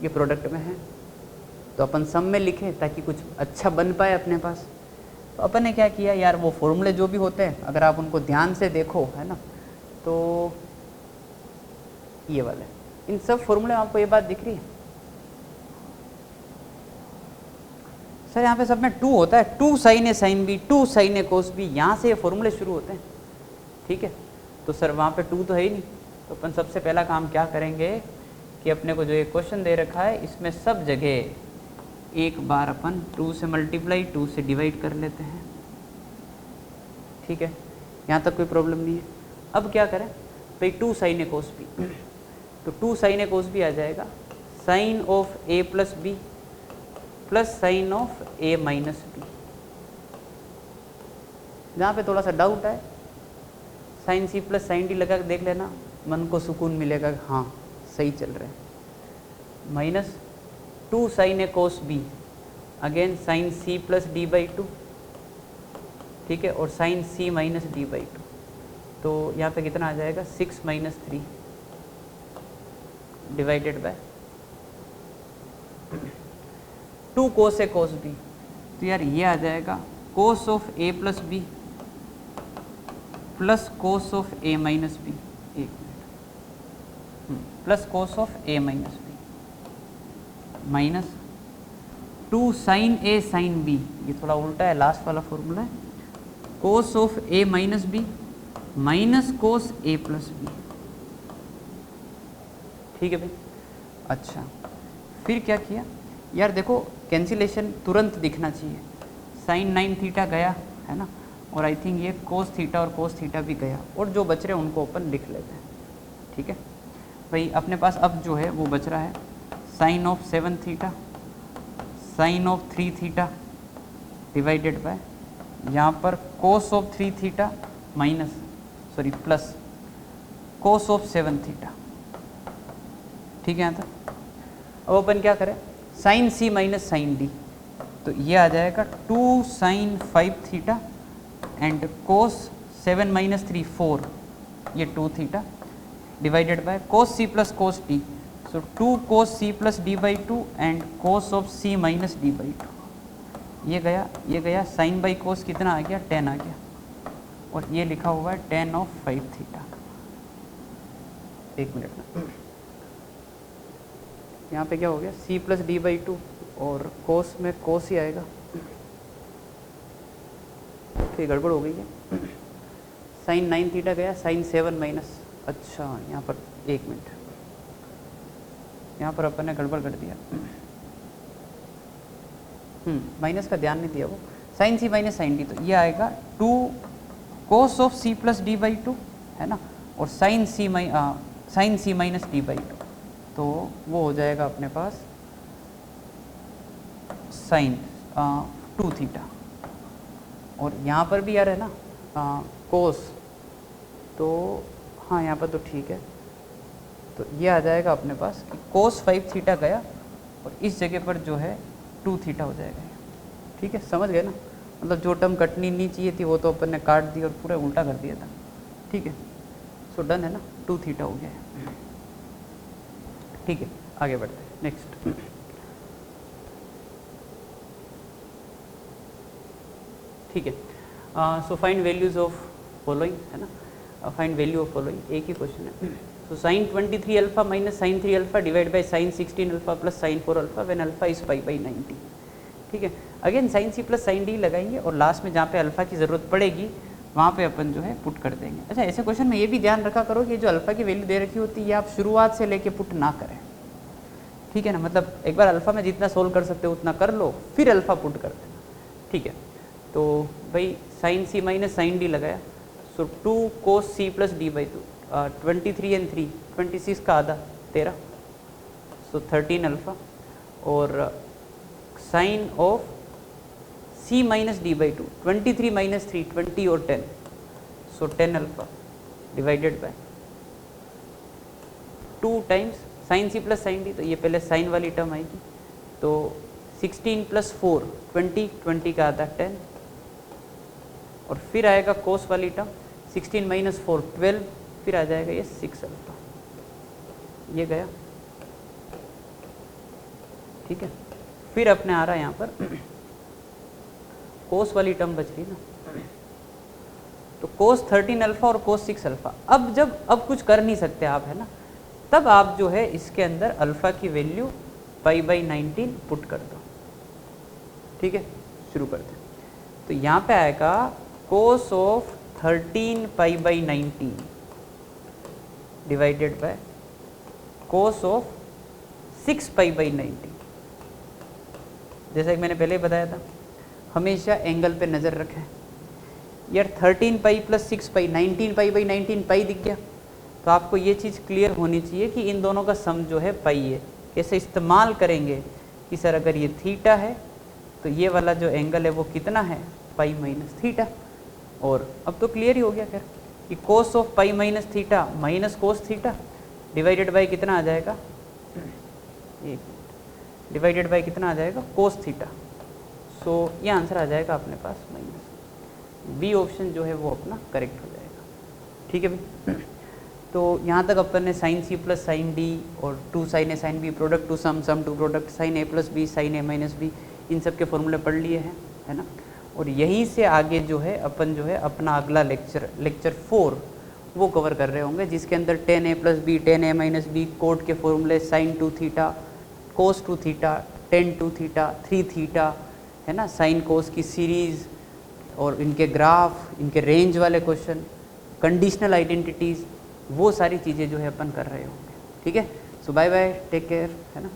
ये प्रोडक्ट में है, तो अपन सम में लिखें ताकि कुछ अच्छा बन पाए अपने पास। तो अपन ने क्या किया यार, वो फॉर्मूले जो भी होते हैं अगर आप उनको ध्यान से देखो, है ना, तो ये वाले, इन सब फॉर्मूले में आपको ये बात दिख रही है सर, यहाँ पे सब में 2 होता है, 2 sine A sine B, 2 sine A cos B, यहाँ से ये फॉर्मूले शुरू होते हैं, ठीक है। तो सर वहाँ पे 2 तो है ही नहीं, तो अपन सबसे पहला काम क्या करेंगे कि अपने को जो ये क्वेश्चन दे रखा है इसमें सब जगह एक बार अपन 2 से मल्टीप्लाई 2 से डिवाइड कर लेते हैं, ठीक है, यहाँ तक कोई प्रॉब्लम नहीं है। अब क्या करें भाई, 2 साइन ए कोस बी, तो 2 साइन ए कोस बी आ जाएगा sine of a plus B plus sine of a minus B. जहाँ पे थोड़ा सा डाउट है, sine C plus sine D लगा के देख लेना, मन को सुकून मिलेगा कि हाँ सही चल रहा है। Minus 2 sine A cos B, again sine C plus D by 2, ठीक है, और sine C minus D by 2, तो यहाँ पे कितना आ जाएगा 6 minus 3 divided by 2 cos A cos B. तो यार ये आ जाएगा cos of A plus B plus cos of A minus B, एक minute, plus cos of A minus B minus 2 sine A sine B, ये थोड़ा उल्टा है, लास्ट वाला फॉर्मूला है, cos of A minus B minus cos A plus B, ठीक है भाई। अच्छा फिर क्या किया यार, देखो कैंसिलेशन तुरंत दिखना चाहिए, साइन 9 थीटा गया है ना, और आई थिंक ये कोस थीटा और कोस थीटा भी गया, और जो बच रहे हैं उनको अपन लिख लेते हैं, ठीक है भाई। अपने पास अब जो है वो बच रहा है sine of 7 theta sine of 3 theta divided by यहाँ पर cos of 3 theta minus sorry plus cos of 7 theta, ठीक है यहाँ तक। अब अपन क्या करें, sine C minus sine D, तो ये आ जाएगा 2 sine 5 theta and cos 7 minus 3 4, ये 2 theta divided by cos C plus cos D, so 2 cos C plus D by 2 and cos of C minus D by 2, ये गया sign by cos कितना आ गया 10 आ गया, और ये लिखा हुआ है 10 ऑफ 5 थीटा। एक मिनट ना, यहाँ पे क्या हो गया c प्लस डी बाई 2 और कोस में कोस ही आएगा, फिर गड़बड़ हो गई है, साइन 9 थीटा गया साइन 7 माइनस, अच्छा यहाँ पर एक मिनट, यहाँ पर अपन ने गड़बड़ कर दिया, माइनस का ध्यान नहीं दिया, वो sine C minus sine D, तो ये आएगा 2 cos of C plus D by 2 है ना, और sine C minus D by 2, तो वो हो जाएगा अपने पास साइन 2 थीटा, और यहाँ पर भी यार है ना कोस, तो हाँ यहाँ पर तो ठीक है, तो ये आ जाएगा अपने पास कि कोस 5 थीटा गया और इस जगह पर जो है 2 थीटा हो जाएगा, ठीक है, समझ गए ना, मतलब जो टर्म कटनी नहीं चाहिए थी वो तो अपन ने काट दी और पूरा उल्टा कर दिया था, ठीक है। सो डन है ना, 2 थीटा हो गया है, ठीक है। आगे बढ़ते हैं नेक्स्ट, ठीक है। सो फाइंड वैल्यूज ऑफ फॉलोइंग है ना, फाइंड वैल्यू ऑफ फॉलोइंग, एक ही क्वेश्चन है। So sine 23 alpha minus sine 3 alpha divide by sine 16 alpha plus sine 4 alpha when alpha is pi by 90, ठीक है। Again sine C plus sine D लगाएंगे और last में जहाँ पे अल्फा की ज़रूरत पड़ेगी वहाँ पे अपन जो है पुट कर देंगे। अच्छा ऐसे क्वेश्चन में ये भी ध्यान रखा करो कि जो अल्फा की वैल्यू दे रखी होती है आप शुरुआत से लेके पुट ना करें, ठीक है ना, मतलब एक बार अल्फा में जितना सोल्व कर सकते हो उतना कर लो, फिर अल्फा पुट कर देना, ठीक है। तो भाई sine C minus sine D लगाया, so 2 cos C plus D by 2, 23 and 3 26 का आधा 13, सो 13 अल्फा, और sine of c minus D by 2, 23 minus 3 20 और 10, so 10 alpha divided by 2 times sine C plus sine D, तो ये पहले sign वाली term आएगी, तो 16 प्लस 4 20, 20 का आधा 10, और फिर आएगा कोस वाली टर्म 16 माइनस 4 12, फिर आ जाएगा ये 6 अल्फा, ये गया, ठीक है। फिर अपने आ रहा है यहाँ पर कोस वाली टर्म बच रही ना, तो कोस 13 अल्फा और कोस 6 अल्फा। अब कुछ कर नहीं सकते आप है ना, तब आप जो है इसके अंदर अल्फा की वैल्यू पाई बाई 19 पुट कर दो, ठीक है। शुरू करते हैं, तो यहाँ पे आएगा cos of 13 pi by 19 divided by cos of 6 pi by 19। जैसा कि मैंने पहले ही बताया था, हमेशा एंगल पे नज़र रखें। यार 13 pi plus 6 pi 19 pi by 19 पाई दिख गया, तो आपको ये चीज़ क्लियर होनी चाहिए कि इन दोनों का सम जो है पाई है। कैसे इस्तेमाल करेंगे कि सर अगर ये थीटा है तो ये वाला जो एंगल है वो कितना है, पाई माइनस थीटा। और अब तो क्लियर ही हो गया। खैर कि कोस of pi minus theta minus cos theta divided by कितना आ जाएगा, डिवाइडेड बाई कितना आ जाएगा, कोस थीटा। सो ये आंसर आ जाएगा अपने पास माइनस बी ऑप्शन जो है वो अपना करेक्ट हो जाएगा। ठीक है भाई। तो यहाँ तक अपन ने sine C plus sine D और two sine A sine B product to sum sum to product sine A plus B sine A minus B इन सब के फॉर्मूले पढ़ लिए हैं, है ना। और यहीं से आगे जो है अपन जो है अपना अगला लेक्चर 4 वो कवर कर रहे होंगे, जिसके अंदर tan A plus B tan A minus B cot के फॉर्मूले sine 2 theta cos 2 theta tan 2 theta 3 theta, है ना, साइन कोस की सीरीज़ और इनके ग्राफ, इनके रेंज वाले क्वेश्चन, कंडीशनल आइडेंटिटीज़, वो सारी चीज़ें जो है अपन कर रहे होंगे। ठीक है। सो बाय बाय, टेक केयर, है ना।